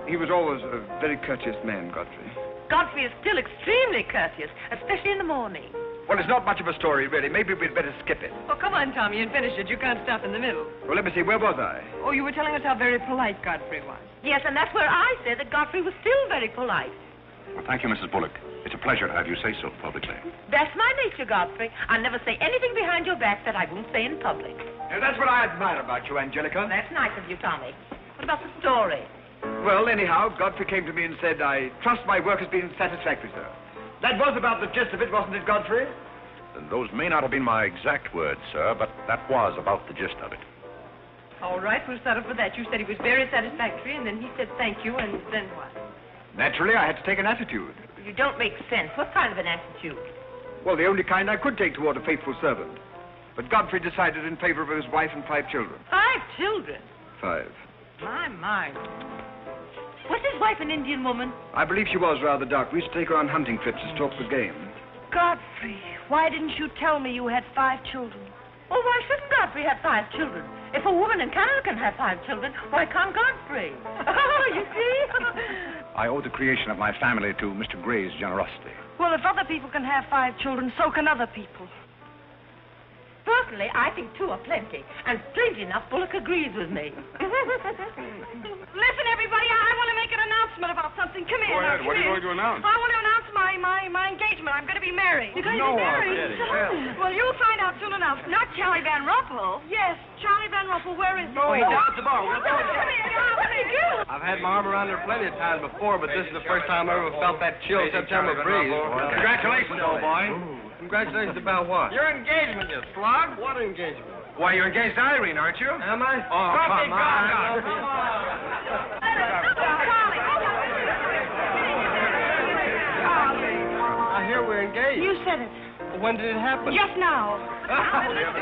He was always a very courteous man, Godfrey. Godfrey is still extremely courteous, especially in the morning. Well, it's not much of a story, really. Maybe we'd better skip it. Oh, come on, Tommy, and finish it. You can't stop in the middle. Well, let me see. Where was I? Oh, you were telling us how very polite Godfrey was. Yes, and that's where I said that Godfrey was still very polite. Well, thank you, Mrs. Bullock. It's a pleasure to have you say so publicly. That's my nature, Godfrey. I never say anything behind your back that I won't say in public. Now, that's what I admire about you, Angelica. That's nice of you, Tommy. What about the story? Well, anyhow, Godfrey came to me and said, I trust my work has been satisfactory, sir. That was about the gist of it, wasn't it, Godfrey? Those may not have been my exact words, sir, but that was about the gist of it. All right, we'll settle for that. You said he was very satisfactory, and then he said thank you, and then what? Naturally, I had to take an attitude. You don't make sense. What kind of an attitude? Well, the only kind I could take toward a faithful servant. But Godfrey decided in favor of his wife and 5 children. 5 children? 5. My. Was his wife an Indian woman? I believe she was rather dark. We used to take her on hunting trips to stalk the game. Godfrey, why didn't you tell me you had 5 children? Oh, why shouldn't Godfrey have 5 children? If a woman in Canada can have 5 children, why can't Godfrey? You see? I owe the creation of my family to Mr. Gray's generosity. Well, if other people can have 5 children, so can other people. Personally, I think 2 are plenty. And strangely enough, Bullock agrees with me. Listen, everybody, I want to make an announcement about something. Come here. Go ahead. What are you going to announce? I want to announce my engagement. I'm going to be married. You're going to be married? Well, you'll find out soon enough. Not Charlie Van Rumpel. Yes, Charlie Van Rumpel. Where is he? Oh, he's down at the bar. Come here. What did he do? I've had my arm around her plenty of times before, but this is the first time I ever felt that chill September breeze. Congratulations, old boy. Congratulations about what? Your engagement, you slug. What engagement? Why, you're engaged to Irene, aren't you? Am I? Oh, come on. I hear we're engaged. You said it. When did it happen? Just now.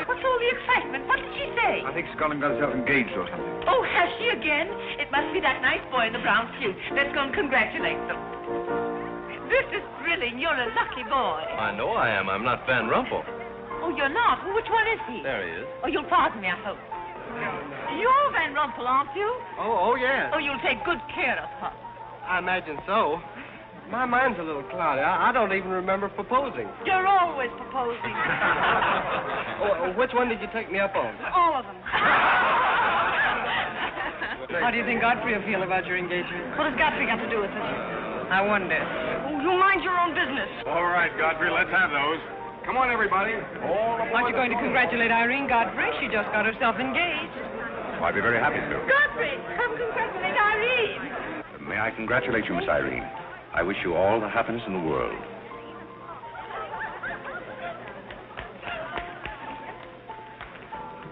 What's all the excitement? What did she say? I think she's gone and got herself engaged or something. Oh, has she again? It must be that nice boy in the brown suit. Let's go and congratulate them. This is thrilling. You're a lucky boy. I know I am. I'm not Van Rumpel. Oh, you're not? Well, which one is he? There he is. Oh, you'll pardon me, I hope. You're Van Rumpel, aren't you? Oh, yeah. Oh, you'll take good care of her. I imagine so. My mind's a little cloudy. I don't even remember proposing. You're always proposing. Which one did you take me up on? All of them. How do you think Godfrey will feel about your engagement? What has Godfrey got to do with it? I wonder. Oh, you mind your own business. All right, Godfrey, let's have those. Come on, everybody. Aren't you going to congratulate Irene, Godfrey? She just got herself engaged. Oh, I'd be very happy to. Godfrey, come congratulate Irene. May I congratulate you, Miss Irene? I wish you all the happiness in the world.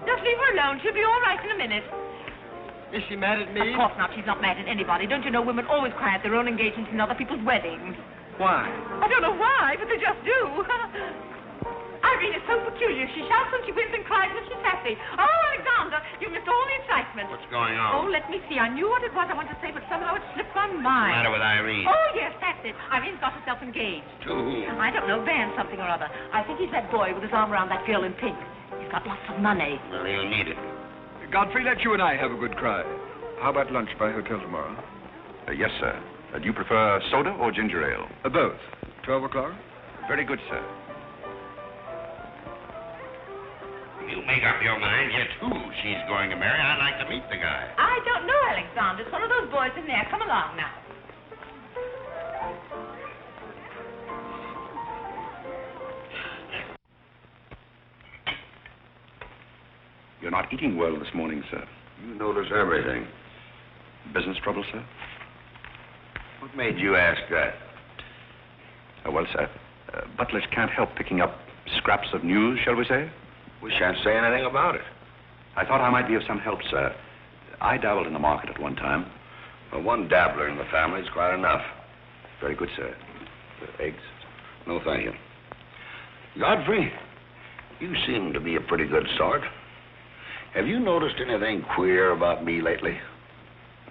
Just leave her alone. She'll be all right in a minute. Is she mad at me? Of course not. She's not mad at anybody. Don't you know women always cry at their own engagements and other people's weddings? Why? I don't know why, but they just do. Irene is so peculiar. She shouts when she wins and cries when she's happy. Oh, Alexander, you missed all the excitement. What's going Oh, on? let me see. I knew what it was I wanted to say, but somehow it slipped my What's the mind. matter with Irene? Oh, yes, that's it. Irene's got herself engaged. To who? I don't know, Van something or other. I think he's that boy with his arm around that girl in pink. He's got lots of money. Well, he'll need it. Godfrey, let you and I have a good cry. How about lunch by hotel tomorrow? Yes, sir. Do you prefer soda or ginger ale? Both. 12 o'clock? Very good, sir. You make up your mind yet who she's going to marry. I'd like to meet the guy. I don't know, Alexander. It's one of those boys in there. Come along now. You're not eating well this morning, sir. You notice everything. Business trouble, sir? What made you ask that? Well, sir, butlers can't help picking up scraps of news, shall we say? We shan't say anything about it. I thought I might be of some help, sir. I dabbled in the market at one time. Well, one dabbler in the family is quite enough. Very good, sir. Eggs? No, thank you. Godfrey, you seem to be a pretty good sort. Have you noticed anything queer about me lately?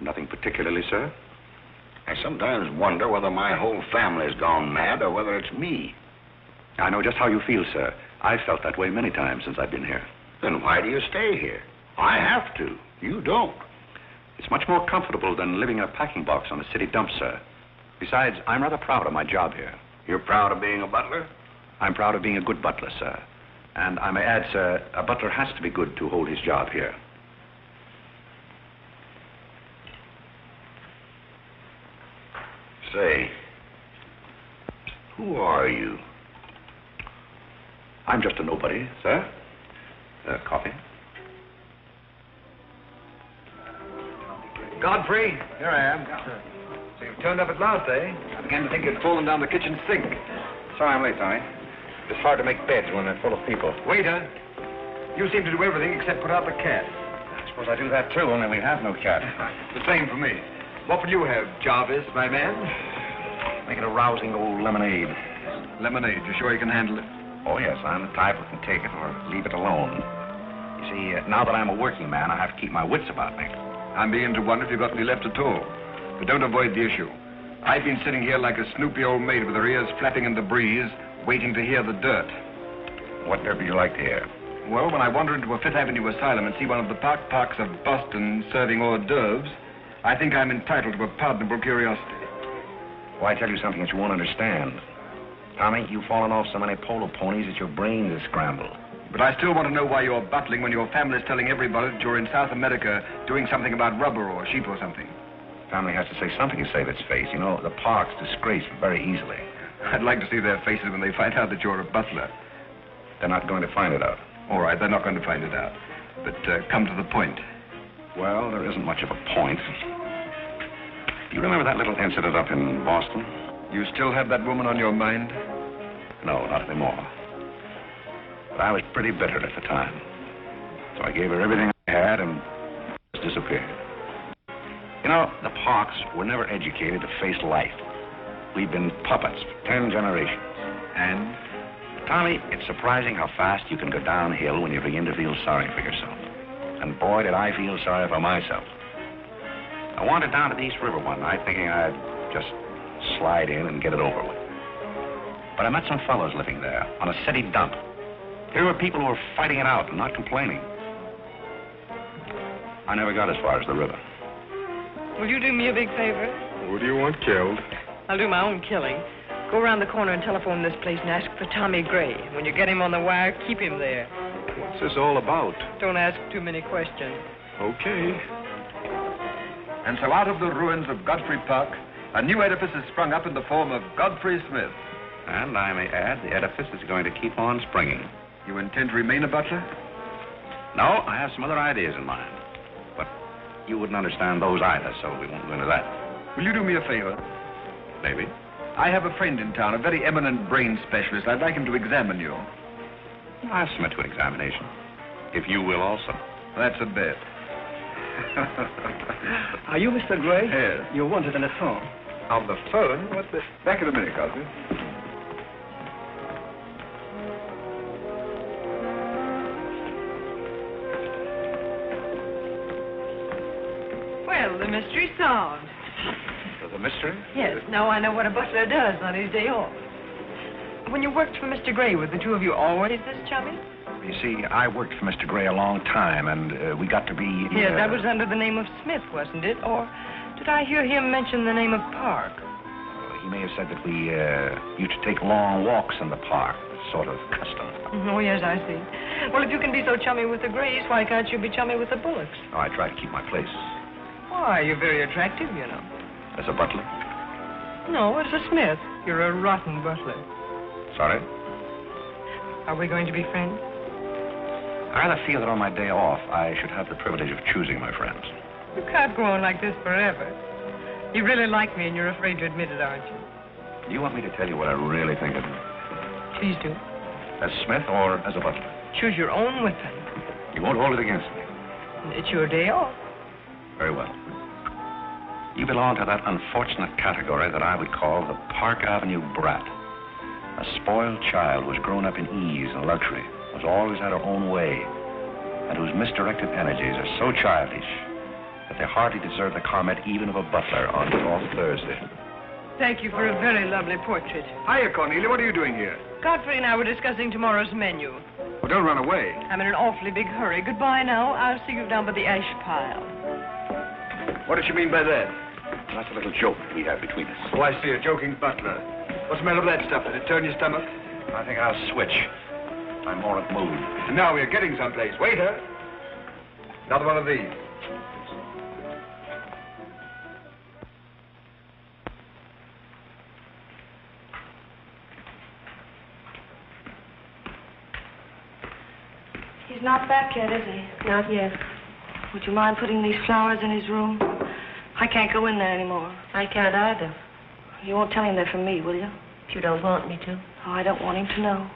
Nothing particularly, sir. I sometimes wonder whether my whole family's gone mad or whether it's me. I know just how you feel, sir. I've felt that way many times since I've been here. Then why do you stay here? I have to. You don't. It's much more comfortable than living in a packing box on a city dump, sir. Besides, I'm rather proud of my job here. You're proud of being a butler? I'm proud of being a good butler, sir. And I may add, sir, a butler has to be good to hold his job here. Say, who are you? I'm just a nobody, sir. Coffee? Godfrey, here I am. So you've turned up at last, eh? I began to think you'd fallen down the kitchen sink. Sorry I'm late, Tommy. It's hard to make beds when they're full of people. Waiter, you seem to do everything except put out the cat. I suppose I do that too, only we have no cat. The same for me. What will you have, Jarvis, my man? Make it a rousing old lemonade. Lemonade. You sure you can handle it? Oh, yes, I'm the type who can take it or leave it alone. You see, now that I'm a working man, I have to keep my wits about me. I'm beginning to wonder if you've got any left at all. But don't avoid the issue. I've been sitting here like a snoopy old maid with her ears flapping in the breeze, waiting to hear the dirt. What dirt would you like to hear? Well, when I wander into a Fifth Avenue asylum and see one of the parks of Boston serving hors d'oeuvres, I think I'm entitled to a pardonable curiosity. Why tell you something that you won't understand? Tommy, you've fallen off so many polo ponies that your brains are scrambled. But I still want to know why you're butling when your family's telling everybody that you're in South America doing something about rubber or sheep or something. Family has to say something to save its face. You know, the park's disgraced very easily. I'd like to see their faces when they find out that you're a butler. They're not going to find it out. All right, they're not going to find it out. But come to the point. Well, there isn't much of a point. Do you remember that little incident up in Boston? You still have that woman on your mind? No, not anymore. But I was pretty bitter at the time. So I gave her everything I had and just disappeared. You know, the Parks were never educated to face life. We've been puppets for 10 generations. And? Tommy, it's surprising how fast you can go downhill when you begin to feel sorry for yourself. And boy, did I feel sorry for myself. I wandered down to the East River one night thinking I'd just slide in and get it over with. But I met some fellows living there on a city dump. Here were people who were fighting it out and not complaining. I never got as far as the river. Will you do me a big favor? Who do you want killed? I'll do my own killing. Go around the corner and telephone this place and ask for Tommy Gray. When you get him on the wire, keep him there. What's this all about? Don't ask too many questions. Okay. And so out of the ruins of Godfrey Park, a new edifice has sprung up in the form of Godfrey Smith. And I may add, the edifice is going to keep on springing. You intend to remain a butler? No, I have some other ideas in mind. But you wouldn't understand those either, so we won't go into that. Will you do me a favor? Maybe. I have a friend in town, a very eminent brain specialist. I'd like him to examine you. I'll submit to an examination. If you will also. That's a bet. Are you Mr. Gray? Yes. You're wanted on the phone. On the phone? What's this? Back in a minute, Godfrey. Well, the mystery's solved. The mystery? Yes, now I know what a butler does on his day off. When you worked for Mr. Gray, were the two of you always this chummy? You see, I worked for Mr. Gray a long time, and we got to be... Yes, that was under the name of Smith, wasn't it? Or did I hear him mention the name of Park? He may have said that we used to take long walks in the park, sort of custom. Oh, yes, I see. Well, if you can be so chummy with the Grays, why can't you be chummy with the Bullocks? Oh, I try to keep my place. Why, you're very attractive, you know. As a butler? No, as a Smith. You're a rotten butler. Sorry? Are we going to be friends? I rather feel that on my day off, I should have the privilege of choosing my friends. You can't go on like this forever. You really like me, and you're afraid to admit it, aren't you? Do you want me to tell you what I really think of you? Please do. As Smith or as a butler? Choose your own weapon. You won't hold it against me. It's your day off. Very well. You belong to that unfortunate category that I would call the Park Avenue brat. A spoiled child who has grown up in ease and luxury, who's always had her own way, and whose misdirected energies are so childish that they hardly deserve the comment even of a butler on off Thursday. Thank you for a very lovely portrait. Hiya, Cornelia. What are you doing here? Godfrey and I were discussing tomorrow's menu. Well, don't run away. I'm in an awfully big hurry. Goodbye now. I'll see you down by the ash pile. What does she mean by that? That's a little joke we have between us. Oh, I see. A joking butler. What's the matter with that stuff? Did it turn your stomach? I think I'll switch. I'm more at mood. And now we're getting someplace. Waiter. Another one of these. He's not back yet, is he? Not yet. Would you mind putting these flowers in his room? I can't go in there anymore. I can't either. You won't tell him they're from me, will you? If you don't want me to. Oh, I don't want him to know.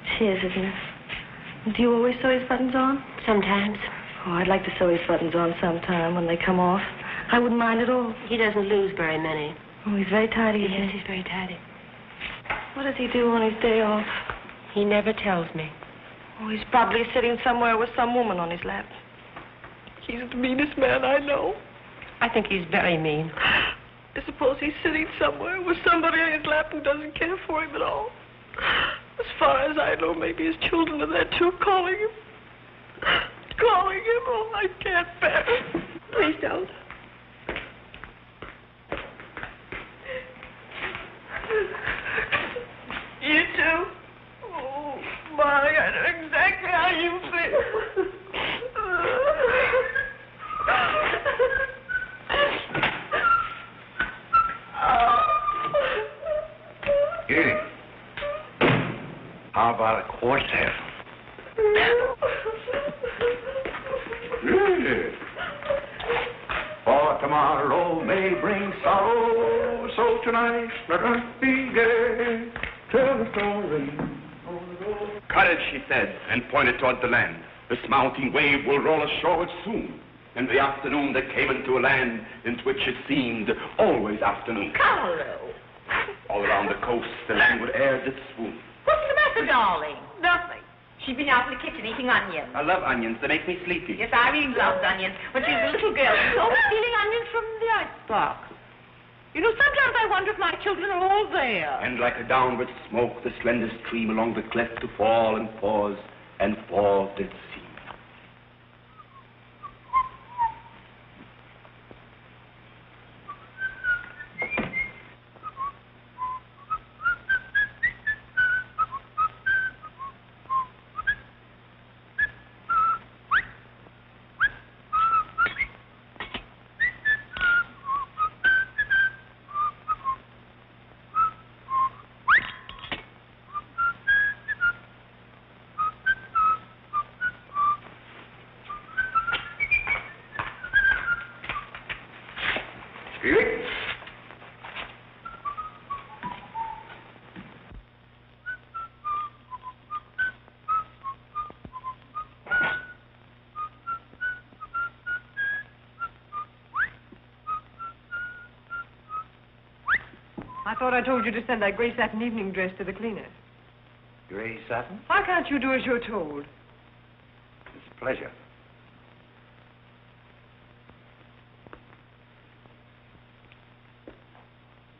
It's his, isn't it? Do you always sew his buttons on? Sometimes. Oh, I'd like to sew his buttons on sometime when they come off. I wouldn't mind at all. He doesn't lose very many. Oh, he's very tidy, isn't Yes, he? he's very tidy. What does he do on his day off? He never tells me. Oh, he's probably sitting somewhere with some woman on his lap. He's the meanest man I know. I think he's very mean. I suppose he's sitting somewhere with somebody on his lap who doesn't care for him at all. As far as I know, maybe his children are there too, calling him. Calling going him. Oh, I can't bear it. Please don't. You too? Oh, Molly, I know exactly how you feel. Here. How about a quartet? For tomorrow may bring sorrow, so tonight let us be gay. Tell the story. Courage, she said, and pointed toward the land. This mounting wave will roll ashore soon. In the afternoon they came into a land into which it seemed always afternoon. Carlo. All around the coast the languid air did swoon. What's the matter, darling? Nothing. She's been out in the kitchen eating onions. I love onions. They make me sleepy. Yes, Irene loves onions. When she was a little girl, she was always stealing onions from the icebox. You know, sometimes I wonder if my children are all there. And like a downward smoke, the slender stream along the cleft to fall and pause, and fall did seem. I thought I told you to send that gray satin evening dress to the cleaner. Gray satin? Why can't you do as you're told? It's a pleasure.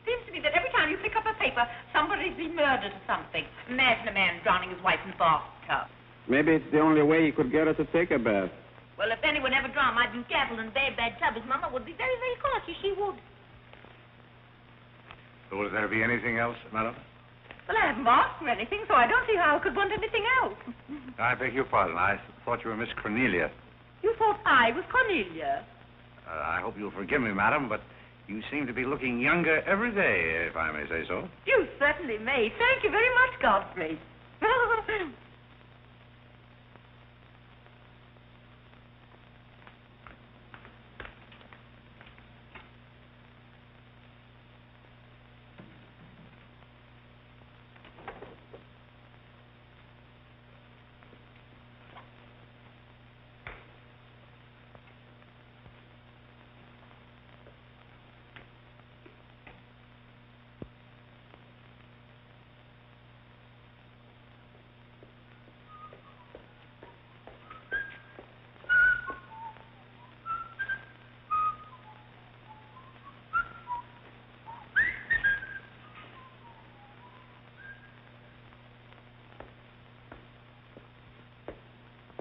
Seems to me that every time you pick up a paper, somebody's been murdered or something. Imagine a man drowning his wife in the bathtub. Maybe it's the only way he could get her to take a bath. Well, if anyone ever drowned my blue cattle in a very bad tub, his mama would be very, very cautious. She would. Will there be anything else, madam? Well, I haven't asked for anything, so I don't see how I could want anything else. I beg your pardon. I thought you were Miss Cornelia. You thought I was Cornelia? I hope you'll forgive me, madam, but you seem to be looking younger every day, if I may say so. You certainly may. Thank you very much, Godfrey.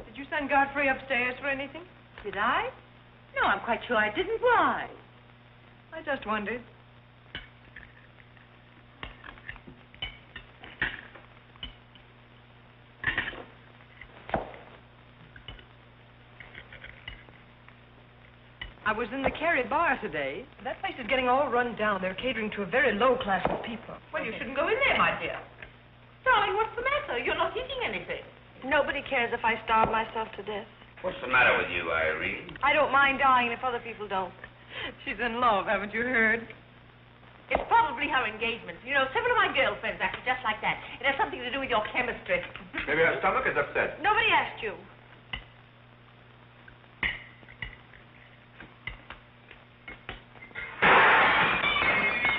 Did you send Godfrey upstairs for anything? Did I? No, I'm quite sure I didn't. Why? I just wondered. I was in the Carey bar today. That place is getting all run down. They're catering to a very low class of people. Well, you shouldn't go in there, my dear. Darling, what's the matter? You're not eating anything. Nobody cares if I starve myself to death. What's the matter with you, Irene? I don't mind dying if other people don't. She's in love, haven't you heard? It's probably her engagement. You know, several of my girlfriends acted just like that. It has something to do with your chemistry. Maybe her stomach is upset. Nobody asked you.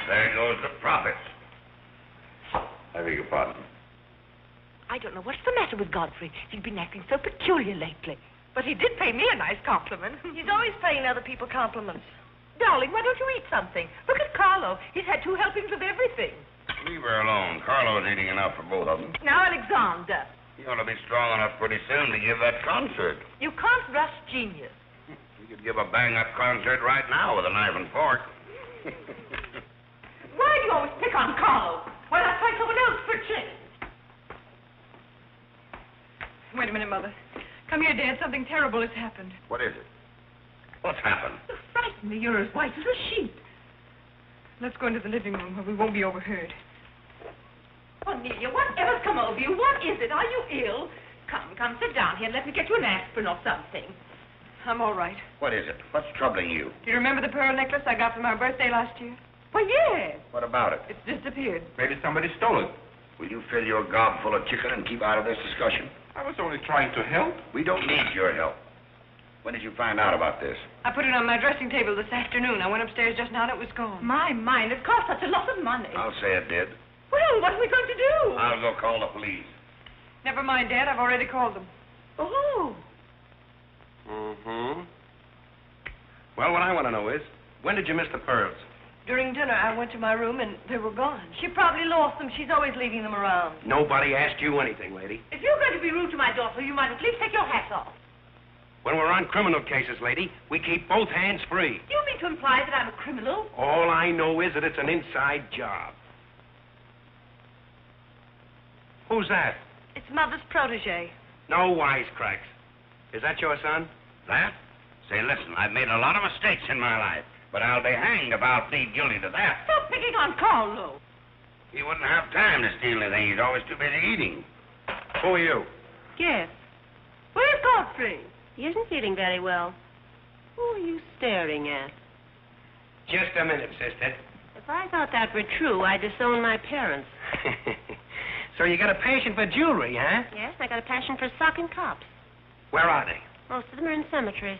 There goes the profits. I beg your pardon. I don't know what's the matter with Godfrey. He's been acting so peculiar lately. But he did pay me a nice compliment. He's always paying other people compliments. Darling, why don't you eat something? Look at Carlo. He's had 2 helpings of everything. Leave her alone. Carlo's eating enough for both of them. Now, Alexander. You ought to be strong enough pretty soon to give that concert. You can't rush genius. We could give a bang-up concert right now with a knife and fork. Why do you always pick on Carlo? Why not try someone else for a change? Wait a minute, Mother. Come here, Dad. Something terrible has happened. What is it? What's happened? You frighten me. You're as white as a sheet. Let's go into the living room where we won't be overheard. Cornelia, whatever's come over you? What is it? Are you ill? Come, sit down here and let me get you an aspirin or something. I'm all right. What is it? What's troubling you? Do you remember the pearl necklace I got for my birthday last year? Well, yes. What about it? It's disappeared. Maybe somebody stole it. Will you fill your gob full of chicken and keep out of this discussion? I was only trying to help. We don't need your help. When did you find out about this? I put it on my dressing table this afternoon. I went upstairs just now and it was gone. My mind, it cost such a lot of money. I'll say it did. Well, what are we going to do? I'll go call the police. Never mind, Dad. I've already called them. Oh. Mm-hmm. Well, what I want to know is, when did you miss the pearls? During dinner, I went to my room and they were gone. She probably lost them. She's always leaving them around. Nobody asked you anything, lady. If you're going to be rude to my daughter, you might at least take your hat off. When we're on criminal cases, lady, we keep both hands free. You mean to imply that I'm a criminal? All I know is that it's an inside job. Who's that? It's Mother's protege. No wisecracks. Is that your son? That? Say, listen, I've made a lot of mistakes in my life, but I'll be hanged if I'll plead guilty to that. Stop picking on Carlo. He wouldn't have time to steal anything. He's always too busy eating. Who are you? Yes. Where's Godfrey? He isn't feeling very well. Who are you staring at? Just a minute, sister. If I thought that were true, I'd disown my parents. So you got a passion for jewelry, huh? Yes, I got a passion for socking cops. Where are they? Most of them are in cemeteries.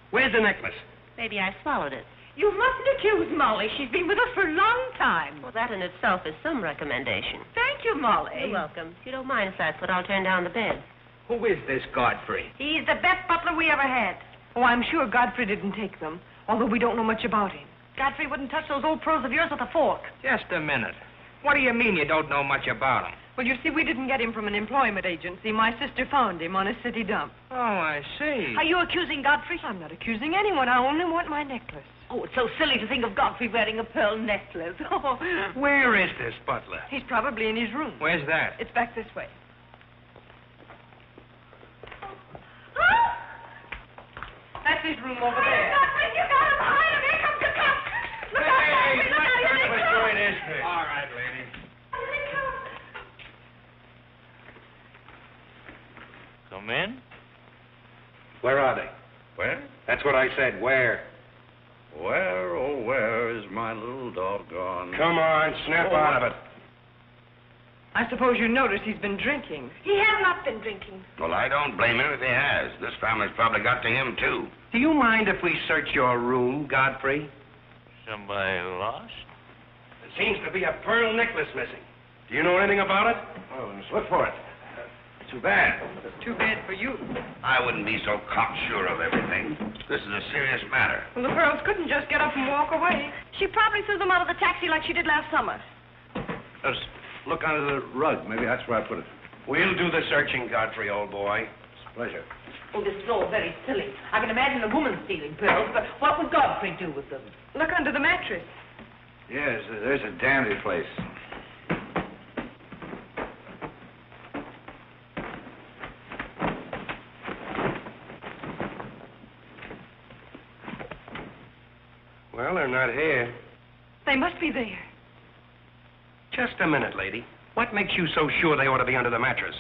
Where's the necklace? Maybe I swallowed it. You mustn't accuse Molly. She's been with us for a long time. Well, that in itself is some recommendation. Thank you, Molly. You're welcome. If you don't mind, if that's what, I'll turn down the bed. Who is this Godfrey? He's the best butler we ever had. Oh, I'm sure Godfrey didn't take them, although we don't know much about him. Godfrey wouldn't touch those old pearls of yours with a fork. Just a minute. What do you mean you don't know much about him? Well, you see, we didn't get him from an employment agency. My sister found him on a city dump. Oh, I see. Are you accusing Godfrey? I'm not accusing anyone. I only want my necklace. Oh, it's so silly to think of Godfrey wearing a pearl necklace. Oh. Where is this butler? He's probably in his room. Where's that? It's back this way. That's his room over there. Godfrey, you got him behind him. Here comes the cop. Look out, Godfrey. Look out. Here they come. All right, lady. Here they come. Come in. Where are they? Where? That's what I said. Where? Where, oh, where is my little doggone? Come on, snap out of it. I suppose you noticed he's been drinking. He has not been drinking. Well, I don't blame him if he has. This family's probably got to him, too. Do you mind if we search your room, Godfrey? Somebody lost? There seems to be a pearl necklace missing. Do you know anything about it? Oh, let's look for it. Too bad. Too bad for you. I wouldn't be so cocksure of everything. This is a serious matter. Well, the pearls couldn't just get up and walk away. She probably threw them out of the taxi like she did last summer. Let's look under the rug. Maybe that's where I put it. We'll do the searching, Godfrey, old boy. It's a pleasure. Oh, this is all very silly. I can imagine a woman stealing pearls, but what would Godfrey do with them? Look under the mattress. Yes, there's a dandy place. Well, they're not here. They must be there. Just a minute, lady. What makes you so sure they ought to be under the mattress?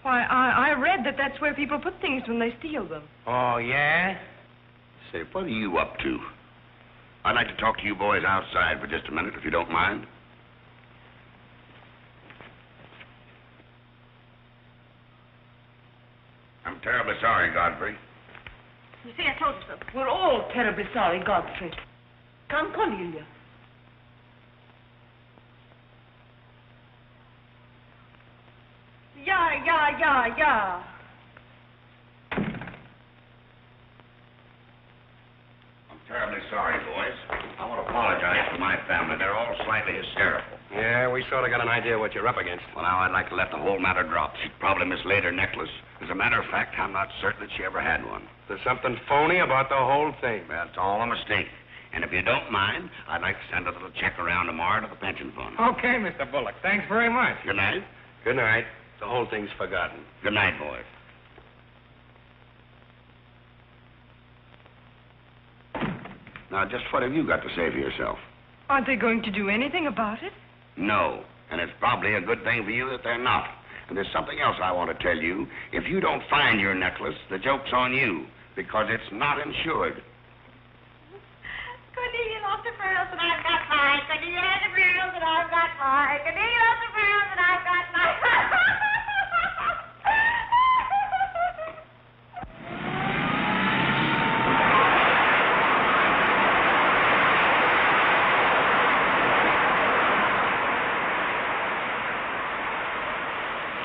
Why, I read that that's where people put things when they steal them. Oh, yeah? Say, what are you up to? I'd like to talk to you boys outside for just a minute, if you don't mind. I'm terribly sorry, Godfrey. You see, I told you so. We're all terribly sorry, Godfrey. Come, Cornelia. Yeah. I'm terribly sorry, boys. I want to apologize to my family. They're all slightly hysterical. Yeah, we sort of got an idea what you're up against. Well, now, I'd like to let the whole matter drop. She probably mislaid her necklace. As a matter of fact, I'm not certain that she ever had one. There's something phony about the whole thing. That's all a mistake. And if you don't mind, I'd like to send a little check around tomorrow to the pension fund. Okay, Mr. Bullock. Thanks very much. Good night. Good night. The whole thing's forgotten. Good night, boys. Now, just what have you got to say for yourself? Aren't they going to do anything about it? No. And it's probably a good thing for you that they're not. And there's something else I want to tell you. If you don't find your necklace, the joke's on you, because it's not insured. Cornelia lost her pearls and I've got mine. Cornelia has her pearls and I've got mine. Cornelia lost her pearls and I've got mine.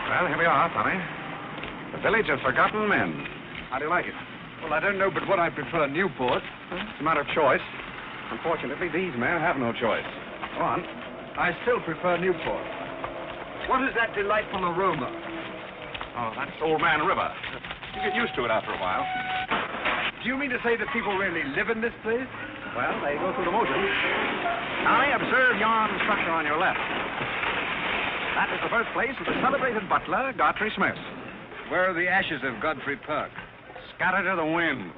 Well, here we are, Tommy. The Village of Forgotten Men. How do you like it? Well, I don't know but what I prefer Newport. It's a matter of choice. Unfortunately, these men have no choice. Go on. I still prefer Newport. What is that delightful aroma? Oh, that's Old Man River. You get used to it after a while. Do you mean to say that people really live in this place? Well, they go through the motions. Tommy, observe yon structure on your left. That is the birthplace of the celebrated butler, Godfrey Smith. Where are the ashes of Godfrey Park? Scattered to the winds.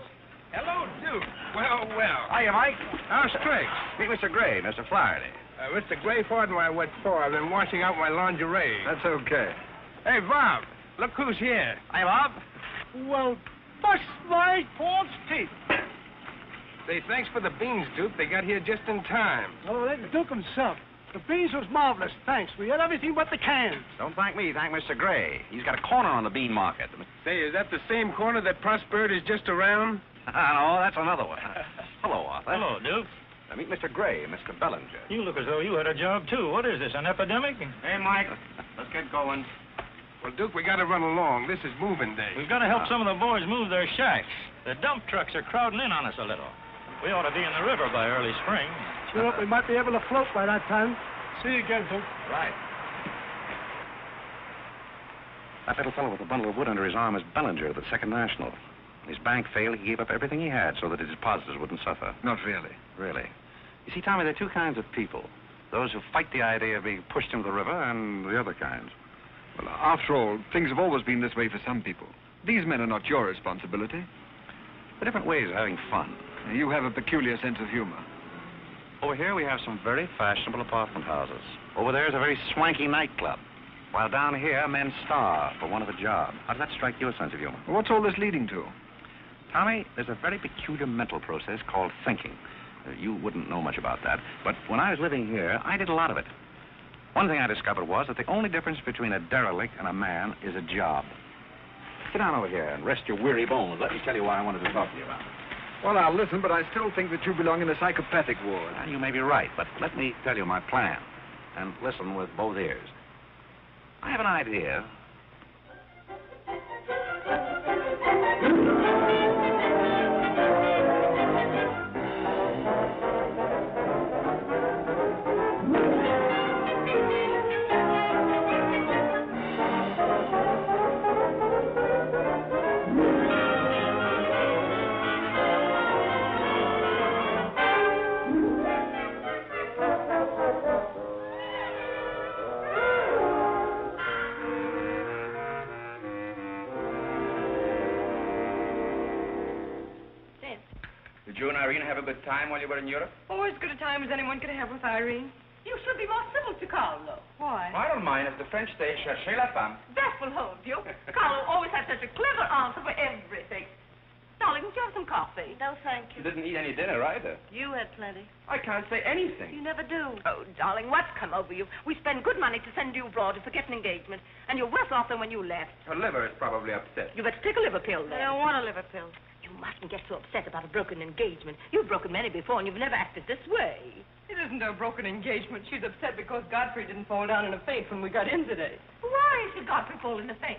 Hello, Duke. Well, well. Hiya, Mike. How's tricks? Meet Mr. Gray, Mr. Flaherty. Mr. Gray, pardon my wet floor. I've been washing out my lingerie. That's okay. Hey, Bob, look who's here. Hiya, Bob. Well, bust my false teeth. Say, thanks for the beans, Duke. They got here just in time. Oh, that's Duke himself. The beans was marvelous, thanks. We had everything but the cans. Don't thank me, thank Mr. Gray. He's got a corner on the bean market. Say, is that the same corner that Prosperity is just around? No, that's another one. Hello, Arthur. Hello, Duke. Meet Mr. Gray, Mr. Bellinger. You look as though you had a job, too. What is this, an epidemic? Hey, Mike, let's get going. Well, Duke, we got to run along. This is moving day. We've got to help some of the boys move their shacks. The dump trucks are crowding in on us a little. We ought to be in the river by early spring. Sure, we might be able to float by that time. See you again, Duke. Right. That little fellow with the bundle of wood under his arm is Bellinger of the Second National. His bank failed. He gave up everything he had so that his depositors wouldn't suffer. Not really. Really. You see, Tommy, there are two kinds of people. Those who fight the idea of being pushed into the river and the other kinds. Well, after all, things have always been this way for some people. These men are not your responsibility. They're different ways of having fun. You have a peculiar sense of humor. Over here we have some very fashionable apartment houses. Over there is a very swanky nightclub. While down here, men starve for want of a job. How does that strike your sense of humor? What's all this leading to? Tommy, there's a very peculiar mental process called thinking. You wouldn't know much about that. But when I was living here, I did a lot of it. One thing I discovered was that the only difference between a derelict and a man is a job. Sit down over here and rest your weary bones. Let me tell you why I wanted to talk to you about it. Well, I'll listen, but I still think that you belong in the psychopathic ward. Well, you may be right, but let me tell you my plan. And listen with both ears. I have an idea. Did you and Irene have a good time while you were in Europe? Oh, as good a time as anyone could have with Irene. You should be more civil to Carlo. Why? I don't mind. As the French say, cherchez la femme. That will hold you. Carlo always has such a clever answer for everything. Darling, would you have some coffee? No, thank You you. didn't eat any dinner either. You had plenty. I can't say anything. You never do. Oh, darling, what's come over you? We spend good money to send you abroad to forget an engagement, and you're worse off than when you left. Her liver is probably upset. You better take a liver pill then. I don't want a liver pill. You mustn't get so upset about a broken engagement. You've broken many before, and you've never acted this way. It isn't a broken engagement. She's upset because Godfrey didn't fall down in a faint when we got in today. Why should Godfrey fall in a faint?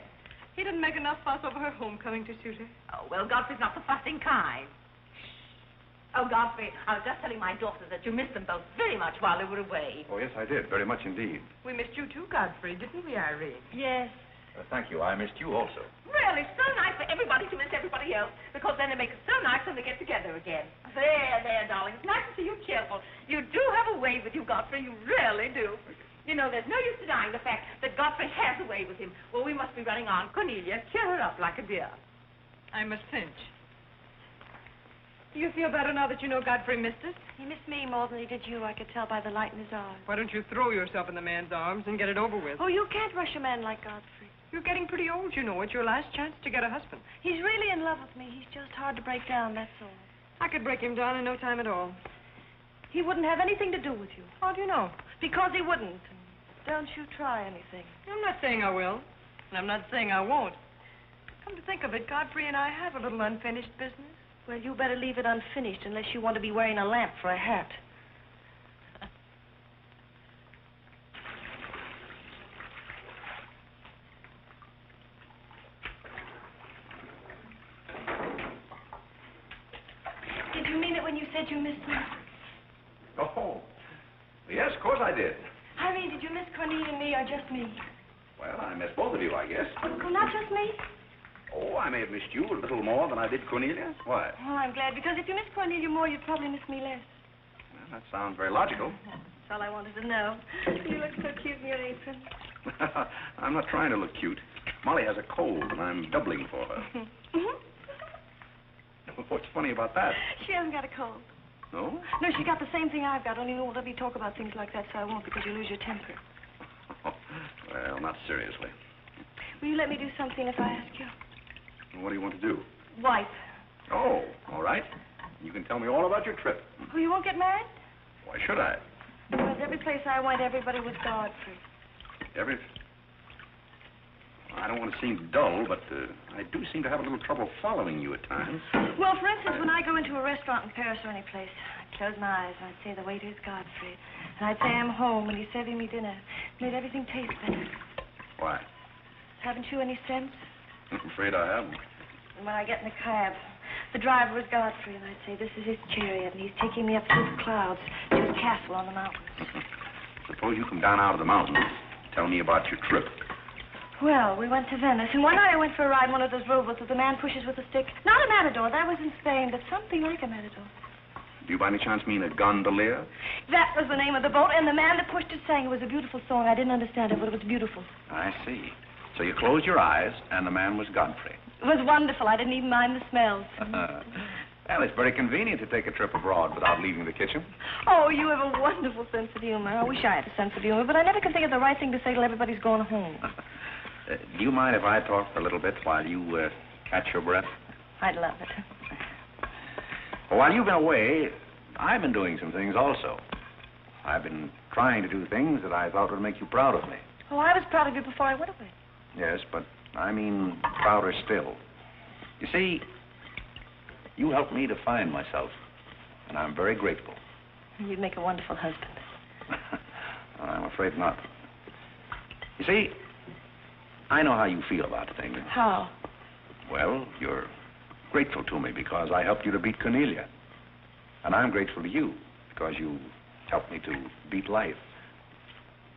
He didn't make enough fuss over her homecoming to suit her. Oh, well, Godfrey's not the fussing kind. Oh, Godfrey, I was just telling my daughters that you missed them both very much while they were away. Oh, yes, I did. Very much indeed. We missed you too, Godfrey, didn't we, Irene? Yes. Thank you. I missed you also. Really, so nice for everybody to miss everybody else, because then it makes it so nice when they get together again. There, darling. It's nice to see you cheerful. You do have a way with you, Godfrey. You really do. You know, there's no use denying the fact that Godfrey has a way with him. Well, we must be running on. Cornelia, cheer her up like a dear. I'm a cinch. Do you feel better now that you know Godfrey missed us? He missed me more than he did you. I could tell by the light in his eyes. Why don't you throw yourself in the man's arms and get it over with? Oh, you can't rush a man like Godfrey. You're getting pretty old, you know. It's your last chance to get a husband. He's really in love with me. He's just hard to break down, that's all. I could break him down in no time at all. He wouldn't have anything to do with you. How do you know? Because he wouldn't. Don't you try anything. I'm not saying I will, and I'm not saying I won't. Come to think of it, Godfrey and I have a little unfinished business. Well, you better leave it unfinished unless you want to be wearing a lamp for a hat. Did you mean it when you said you missed me? Oh, yes, of course I did. Irene, did you miss Cornelia and me or just me? Well, I missed both of you, I guess. Oh, not just me? Oh, I may have missed you a little more than I did Cornelia. Why? Oh, I'm glad, because if you miss Cornelia more, you'd probably miss me less. Well, that sounds very logical. That's all I wanted to know. You look so cute in your apron. I'm not trying to look cute. Molly has a cold, and I'm doubling for her. What's funny about that? She hasn't got a cold. No? No, she got the same thing I've got, only you won't let me talk about things like that, so I won't, because you lose your temper. Well, not seriously. Will you let me do something if I ask you? What do you want to do? Wife. Oh, all right. You can tell me all about your trip. Oh, you won't get married? Why should I? Because every place I went, everybody was Godfrey. I don't want to seem dull, but I do seem to have a little trouble following you at times. Well, for instance, when I go into a restaurant in Paris or any place, I'd close my eyes and I'd say the waiter is Godfrey. And I'd say I'm home and he's serving me dinner. Made everything taste better. Why? Haven't you any sense? I'm afraid I haven't. And when I get in the cab, the driver was Godfrey, and I'd say, this is his chariot, and he's taking me up through the clouds to his castle on the mountains. Suppose you come down out of the mountains. Tell me about your trip. Well, we went to Venice, and one night I went for a ride in one of those rowboats that the man pushes with a stick. Not a matador, that was in Spain, but something like a matador. Do you by any chance mean a gondolier? That was the name of the boat, and the man that pushed it sang. It was a beautiful song. I didn't understand it, but it was beautiful. I see. So you closed your eyes, and the man was Godfrey. It was wonderful. I didn't even mind the smells. Well, it's very convenient to take a trip abroad without leaving the kitchen. Oh, you have a wonderful sense of humor. I wish I had a sense of humor, but I never can think of the right thing to say till everybody's going home. Do you mind if I talk for a little bit while you catch your breath? I'd love it. Well, while you've been away, I've been doing some things also. I've been trying to do things that I thought would make you proud of me. Oh, I was proud of you before I went away. Yes, but I mean prouder still. You see, you helped me to find myself, and I'm very grateful. You'd make a wonderful husband. I'm afraid not. You see, I know how you feel about things. How? Well, you're grateful to me because I helped you to beat Cornelia. And I'm grateful to you because you helped me to beat life.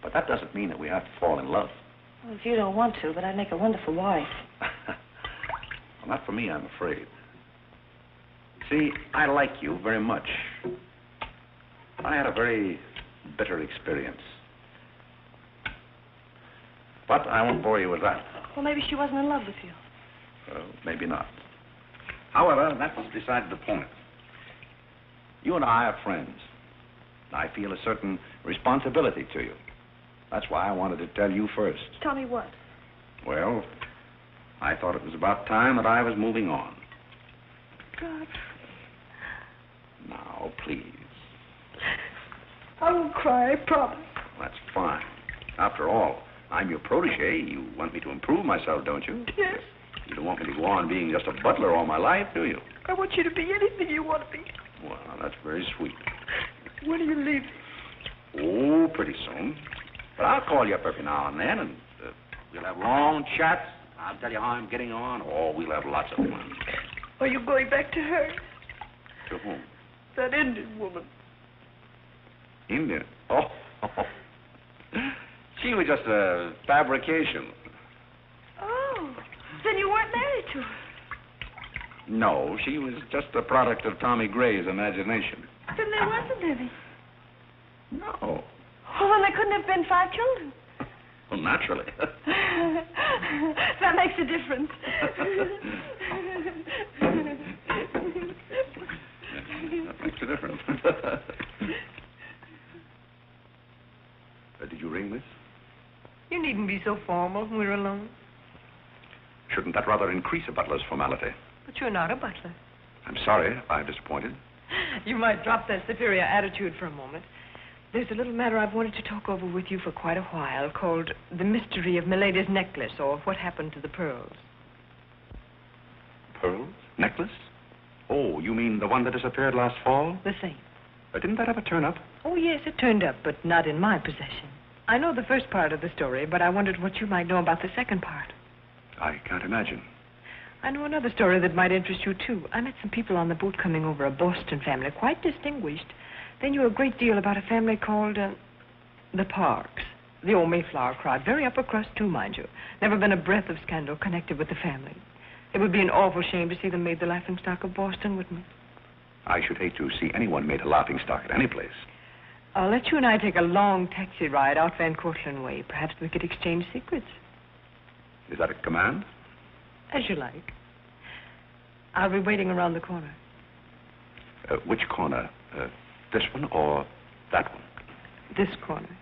But that doesn't mean that we have to fall in love. Well, if you don't want to, but I'd make a wonderful wife. Well, not for me, I'm afraid. See, I like you very much. I had a very bitter experience. But I won't bore you with that. Well, maybe she wasn't in love with you. Well, maybe not. However, that's beside the point. You and I are friends. I feel a certain responsibility to you. That's why I wanted to tell you first. Tell me what? Well, I thought it was about time that I was moving on. God. Now, please. I won't cry, I promise. That's fine. After all, I'm your protege. You want me to improve myself, don't you? Yes. You don't want me to go on being just a butler all my life, do you? I want you to be anything you want to be. Well, that's very sweet. When are you leaving? Oh, pretty soon. But I'll call you up every now and then, and we'll have long chats. I'll tell you how I'm getting on. Oh, we'll have lots of fun. Are you going back to her? To whom? That Indian woman. Indian? Oh. She was just a fabrication. Oh, then you weren't married to her. No, she was just a product of Tommy Gray's imagination. Then there wasn't any. No. Oh, well, there couldn't have been 5 children. Well, naturally. That makes a difference. That makes a difference. Did you ring, miss? You needn't be so formal when we're alone. Shouldn't that rather increase a butler's formality? But you're not a butler. I'm sorry if I've disappointed. You might drop that superior attitude for a moment. There's a little matter I've wanted to talk over with you for quite a while called The Mystery of Milady's Necklace, or What Happened to the Pearls. Pearls? Necklace? Oh, you mean the one that disappeared last fall? The same. Didn't that ever turn up? Oh, yes, it turned up, but not in my possession. I know the first part of the story, but I wondered what you might know about the second part. I can't imagine. I know another story that might interest you, too. I met some people on the boat coming over, a Boston family, quite distinguished. They knew a great deal about a family called, the Parks. The old Mayflower crowd. Very upper crust, too, mind you. Never been a breath of scandal connected with the family. It would be an awful shame to see them made the laughingstock of Boston, wouldn't it? I should hate to see anyone made a laughingstock at any place. I'll let you and I take a long taxi ride out Van Cortlandt way. Perhaps we could exchange secrets. Is that a command? As you like. I'll be waiting around the corner. Which corner? This one or that one? This corner.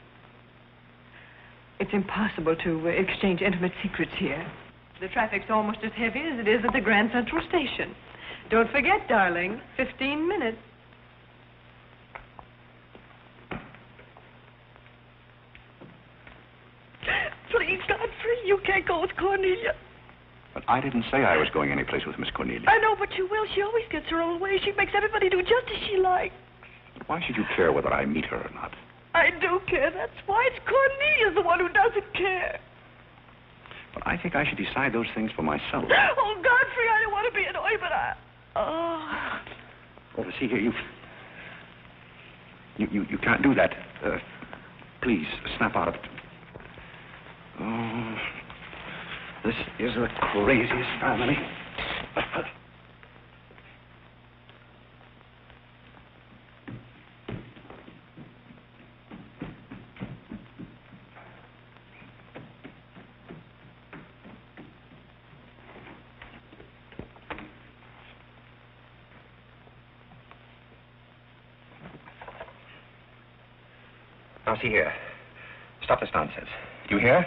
It's impossible to exchange intimate secrets here. The traffic's almost as heavy as it is at the Grand Central Station. Don't forget, darling, 15 minutes. Please, Godfrey, you can't go with Cornelia. But I didn't say I was going anyplace with Miss Cornelia. I know, but you will. She always gets her own way. She makes everybody do just as she likes. Why should you care whether I meet her or not? I do care. That's why. It's Cornelia's the one who doesn't care. But I think I should decide those things for myself. Oh, Godfrey, I don't want to be annoyed, but I... Oh. Oh, see here, you can't do that. Please, snap out of it. Oh, this is the craziest family. Now, see here. Stop this nonsense. Do you hear?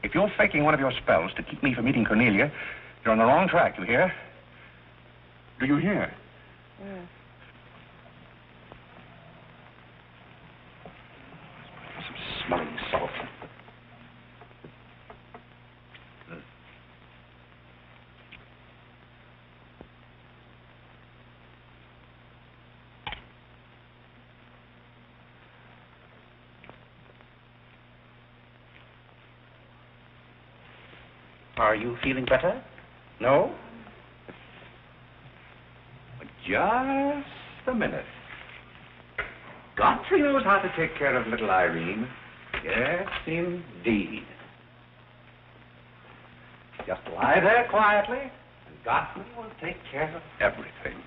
If you're faking one of your spells to keep me from meeting Cornelia, you're on the wrong track, you hear? Do you hear? Yeah. Some smelling salt. Are you feeling better? No? Just a minute. Godfrey knows how to take care of little Irene. Yes, indeed. Just lie there quietly, and Godfrey will take care of everything.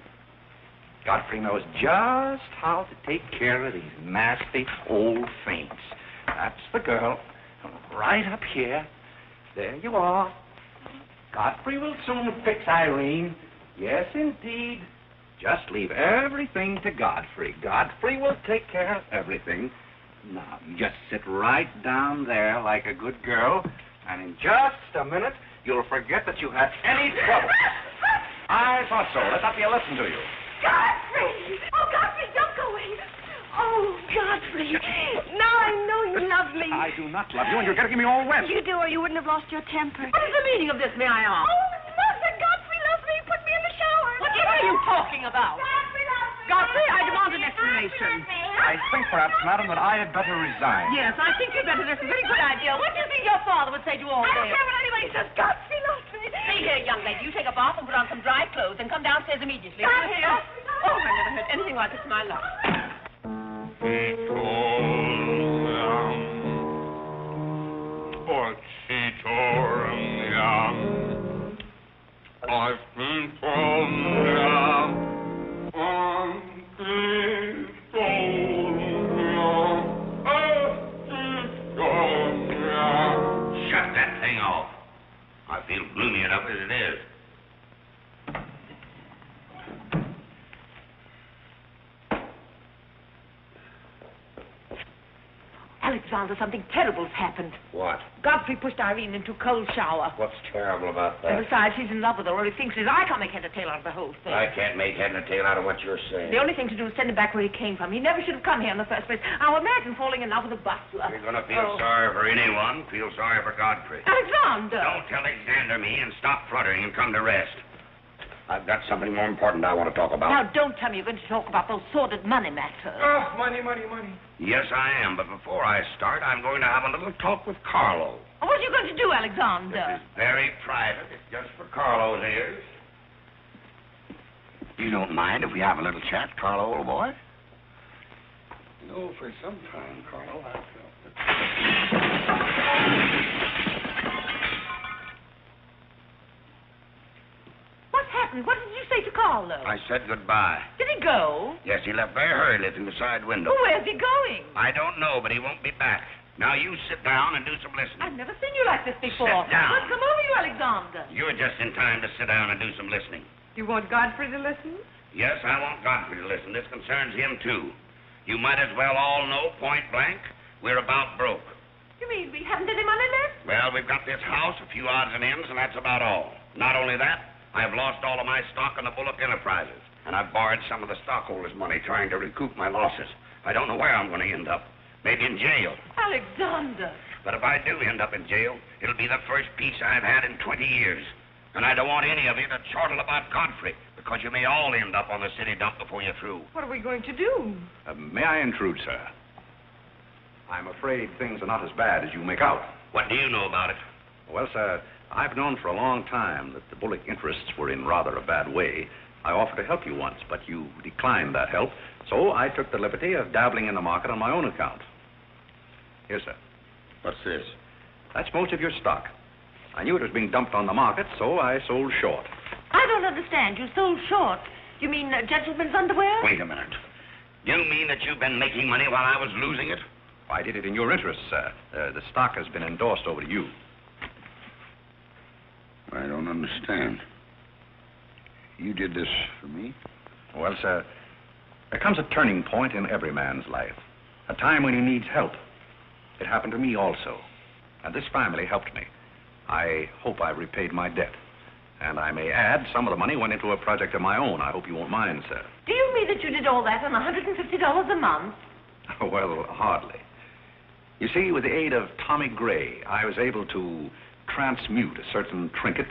Godfrey knows just how to take care of these nasty old faints. That's the girl. Right up here. There you are. Godfrey will soon fix Irene. Yes, indeed. Just leave everything to Godfrey. Godfrey will take care of everything. Now, you just sit right down there like a good girl, and in just a minute, you'll forget that you had any trouble. I thought so. Let that be a lesson to you. Godfrey! Oh, Godfrey, don't go away. Oh, Godfrey. Now I know you love me. I do not love you, and you're getting me all wet. You do, or you wouldn't have lost your temper. What is the meaning of this, may I ask? Oh, Mother, Godfrey loves me. Put me in the shower. What are you talking about? Godfrey loves me. Godfrey, I demand an explanation. I think perhaps, madam, that I had better resign. Yes, I think you'd better. That's a very good idea. What do you think your father would say to all I this? don't care what anybody says. Godfrey loves me. See here, young lady, you take a bath and put on some dry clothes and come downstairs immediately. Godfrey You hear? loves me. Oh, I never heard anything like this in my life. I've been Shut that thing off. I feel gloomy enough as it is. Alexander, something terrible's happened. What? Godfrey pushed Irene into a cold shower. What's terrible about And that? besides, he's in love with her, or he thinks it is. I can't make head or tail out of the whole thing. I can't make head and tail out of what you're saying. The only thing to do is send him back where he came from. He never should have come here in the first place. Now imagine falling in love with a butler. You're going to feel sorry for anyone. Feel sorry for Godfrey. Alexander! Don't Alexander me and stop fluttering and come to rest. I've got something more important I want to talk about. Now, don't tell me you're going to talk about those sordid money matters. Oh, money. Yes, I am, but before I start, I'm going to have a little talk with Carlo. What are you going to do, Alexander? This is very private. It's just for Carlo's ears. You don't mind if we have a little chat, Carlo, old boy? You know, for some time, Carlo, I've felt that... What happened? What did you say to Carlo? I said goodbye. Did he go? Yes, he left very hurriedly through the side window. Well, where's he going? I don't know, but he won't be back. Now, you sit down and do some listening. I've never seen you like this before. Sit down. What's come over you, Alexander? You're just in time to sit down and do some listening. You want Godfrey to listen? Yes, I want Godfrey to listen. This concerns him, too. You might as well all know, point blank, we're about broke. You mean we haven't any money left? Well, we've got this house, a few odds and ends, and that's about all. Not only that, I've lost all of my stock in the Bullock Enterprises, and I've borrowed some of the stockholders' money trying to recoup my losses. I don't know where I'm going to end up. Maybe in jail. Alexander! But if I do end up in jail, it'll be the first peace I've had in 20 years. And I don't want any of you to chortle about Godfrey, because you may all end up on the city dump before you're through. What are we going to do? May I intrude, sir? I'm afraid things are not as bad as you make out. What do you know about it? Well, sir, I've known for a long time that the Bullock interests were in rather a bad way. I offered to help you once, but you declined that help, so I took the liberty of dabbling in the market on my own account. Here, sir. What's this? That's most of your stock. I knew it was being dumped on the market, so I sold short. I don't understand. You sold short. You mean gentlemen's underwear? Wait a minute. You mean that you've been making money while I was losing it? I did it in your interest, sir. The stock has been endorsed over to you. I don't understand. You did this for me? Well, sir, there comes a turning point in every man's life. A time when he needs help. It happened to me also. And this family helped me. I hope I repaid my debt. And I may add, some of the money went into a project of my own. I hope you won't mind, sir. Do you mean that you did all that on $150 a month? Well, hardly. You see, with the aid of Tommy Gray, I was able to transmute a certain trinket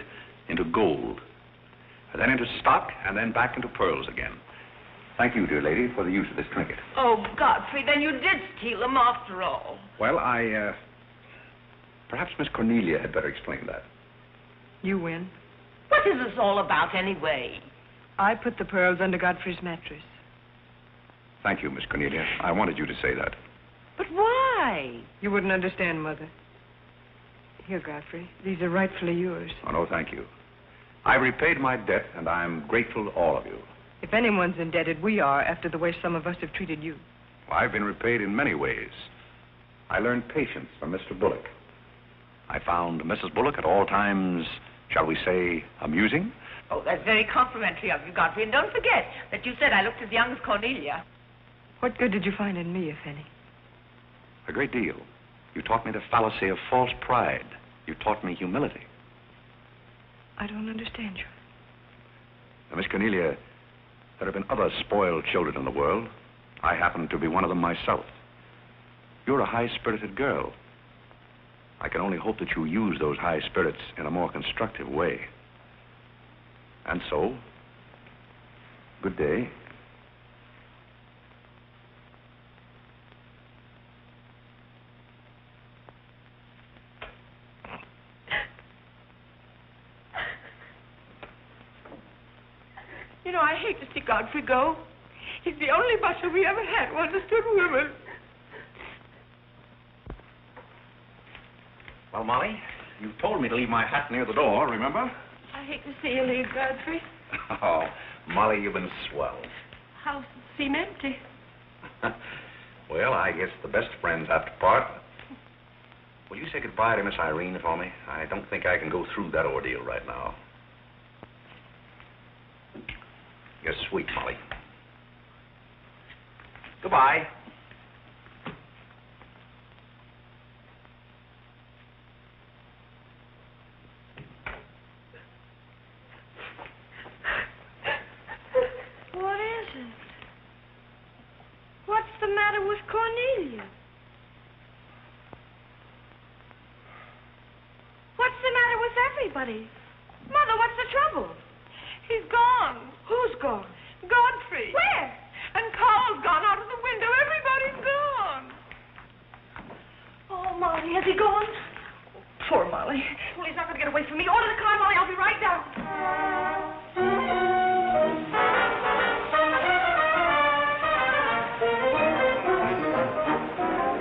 into gold, then into stock, and then back into pearls again. Thank you, dear lady, for the use of this trinket. Oh, Godfrey, then you did steal them after all. Well, perhaps Miss Cornelia had better explain that. You win. What is this all about, anyway? I put the pearls under Godfrey's mattress. Thank you, Miss Cornelia. I wanted you to say that. But why? You wouldn't understand, Mother. Here, Godfrey. These are rightfully yours. Oh, no, thank you. I repaid my debt, and I'm grateful to all of you. If anyone's indebted, we are, after the way some of us have treated you. Well, I've been repaid in many ways. I learned patience from Mr. Bullock. I found Mrs. Bullock at all times, shall we say, amusing. Oh, that's very complimentary of you, Godfrey. And don't forget that you said I looked as young as Cornelia. What good did you find in me, if any? A great deal. You taught me the fallacy of false pride. You taught me humility. I don't understand you. Now, Miss Cornelia, there have been other spoiled children in the world. I happen to be one of them myself. You're a high-spirited girl. I can only hope that you use those high spirits in a more constructive way. And so, good day. You know, I hate to see Godfrey go. He's the only butler we ever had who understood women. Well, Molly, you told me to leave my hat near the door, remember? I hate to see you leave, Godfrey. Oh, Molly, you've been swell. House seem empty. Well, I guess the best friends have to part. Will you say goodbye to Miss Irene for me? I don't think I can go through that ordeal right now. You're sweet, Molly. Goodbye. What is it? What's the matter with Cornelia? What's the matter with everybody? Mother, what's the trouble? He's gone. Who's gone? Godfrey. Where? And Carl's gone out of the window. Everybody's gone. Oh, Molly, has he gone? Poor Molly. Well, he's not going to get away from me. Order the car, Molly. I'll be right down.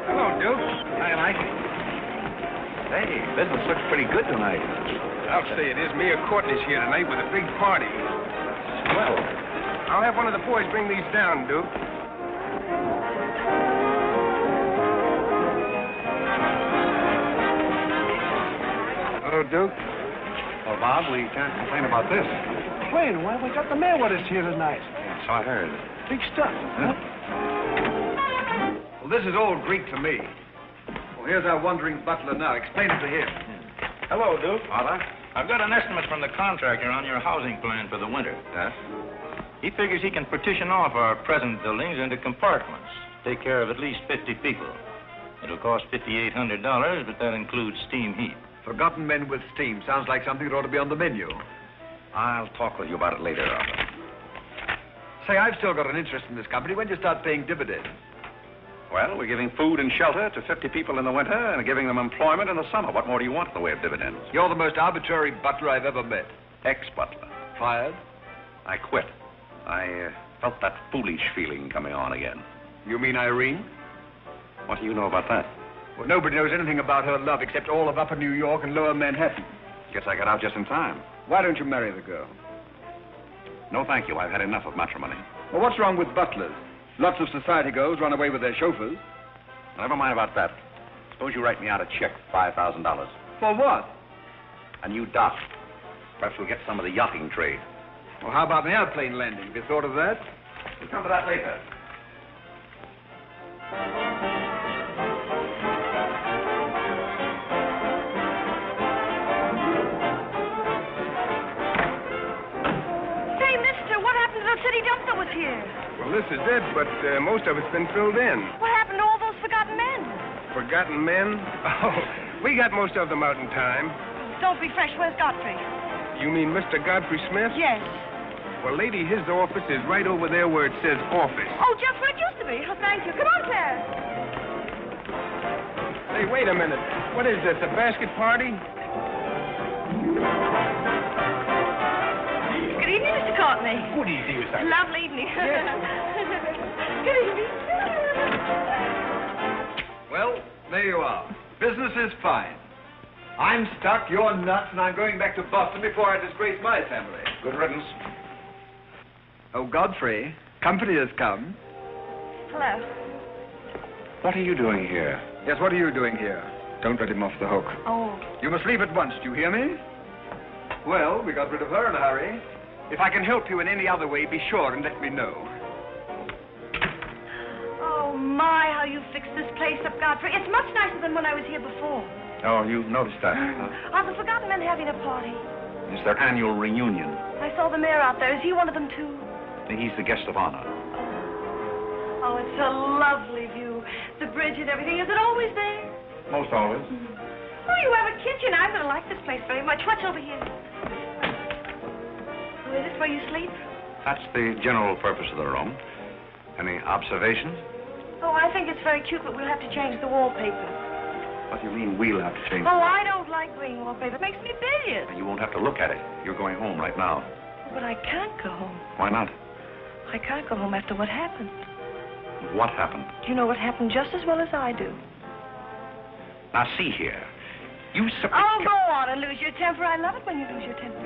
Hello, Duke. Hi, Mike. Hey, business looks pretty good tonight. I'll say it is. Me and Courtney's here tonight with a big party. Well, I'll have one of the boys bring these down, Duke. Hello, Duke. well, Bob, we can't complain about this. Wait, well, we got the mayor with us here tonight. Yeah, so I heard. Big stuff. Huh? Well, this is all Greek to me. Well, here's our wandering butler now. Explain it to him. Hello, Duke. Father? I've got an estimate from the contractor on your housing plan for the winter. Yes? He figures he can partition off our present buildings into compartments, take care of at least 50 people. It'll cost $5,800, but that includes steam heat. Forgotten men with steam. Sounds like something that ought to be on the menu. I'll talk with you about it later, Arthur. Say, I've still got an interest in this company. When do you start paying dividends? Well, we're giving food and shelter to 50 people in the winter and giving them employment in the summer. What more do you want in the way of dividends? You're the most arbitrary butler I've ever met. Ex-butler. Fired? I quit. I felt that foolish feeling coming on again. You mean Irene? What do you know about that? Well, nobody knows anything about her love except all of Upper New York and Lower Manhattan. Guess I got out just in time. Why don't you marry the girl? No, thank you. I've had enough of matrimony. Well, what's wrong with butlers? Lots of society girls run away with their chauffeurs. Never mind about that. Suppose you write me out a check for $5,000. For what? A new dock. Perhaps we'll get some of the yachting trade. Well, how about an airplane landing? Have you thought of that? We'll come to that later. Say, mister, what happened to the city dump that was here? Well, this is it, but most of it's been filled in. What happened to all those forgotten men? Forgotten men? Oh, we got most of them out in time. Don't be fresh. Where's Godfrey? You mean Mr. Godfrey Smith? Yes. Well, lady, his office is right over there where it says office. Oh, just where it used to be. Oh, thank you. Come on, sir. Hey, wait a minute. What is this, a basket party? Good evening, Mr. Courtney. Good evening, Miss Irene. Lovely evening. Good evening. Well, there you are. Business is fine. I'm stuck, you're nuts, and I'm going back to Boston before I disgrace my family. Good riddance. Oh, Godfrey, company has come. Hello. What are you doing here? Yes, what are you doing here? Don't let him off the hook. Oh. You must leave at once, do you hear me? Well, we got rid of her in a hurry. If I can help you in any other way, be sure and let me know. Oh, my, how you fixed this place up, Godfrey. It's much nicer than when I was here before. Oh, you noticed that, huh? Are the forgotten men having a party? It's their annual reunion. I saw the mayor out there. Is he one of them, too? He's the guest of honor. Oh, it's a lovely view. The bridge and everything. Is it always there? Most always. Oh, you have a kitchen. I'm going to like this place very much. What's over here? Oh, is this where you sleep? That's the general purpose of the room. Any observations? Oh, I think it's very cute, but we'll have to change the wallpaper. What do you mean we'll have to change? Oh, I don't like green wallpaper. It makes me bilious. You won't have to look at it. You're going home right now. But I can't go home. Why not? I can't go home after what happened. What happened? You know what happened just as well as I do. Now, see here. You Oh, go on and lose your temper. I love it when you lose your temper.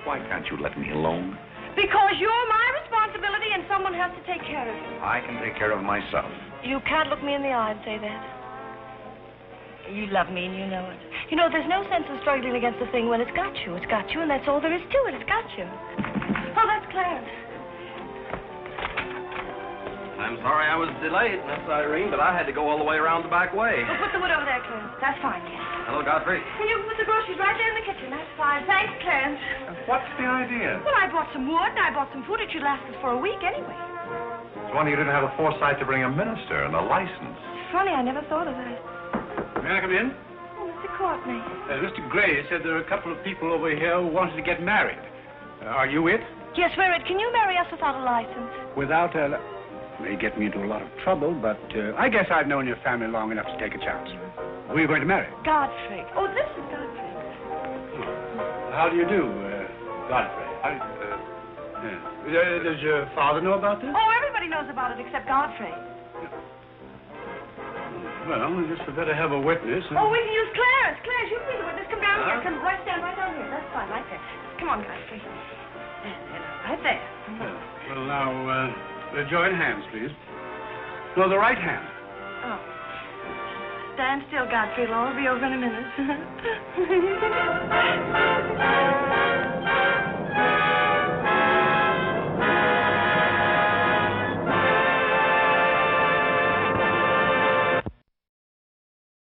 Why can't you let me alone? Because you're my responsibility and someone has to take care of you. I can take care of myself. You can't look me in the eye and say that. You love me and you know it. You know, there's no sense in struggling against a thing when it's got you. It's got you, and that's all there is to it. It's got you. Oh, that's Clarence. I'm sorry I was delayed, Miss Irene, but I had to go all the way around the back way. Well, put the wood over there, Clarence. That's fine, yes. Hello, Godfrey. And you can put the groceries right there in the kitchen. That's fine. Thanks, Clarence. What's the idea? Well, I bought some wood, and I bought some food. It should last us for a week anyway. It's wonder you didn't have the foresight to bring a minister and a license. It's funny, I never thought of that. May I come in? Oh, Mr. Courtney. Mr. Gray said there are a couple of people over here who wanted to get married. Are you it? Yes, we're it. Can you marry us without a license? Without a... May get me into a lot of trouble, but I guess I've known your family long enough to take a chance. Who are you going to marry? Godfrey. Oh, this is Godfrey. How do you do, Godfrey? Does your father know about this? Oh, everybody knows about it except Godfrey. Well, I guess we better have a witness. Oh, we can use Clarence. Clarence, you can be the witness. Come down here. Come right stand right down here. That's fine, right there. Come on, Godfrey. Right there. Well, now, join hands, please. No, the right hand. Oh. Stand still, Godfrey. It'll all be over in a minute.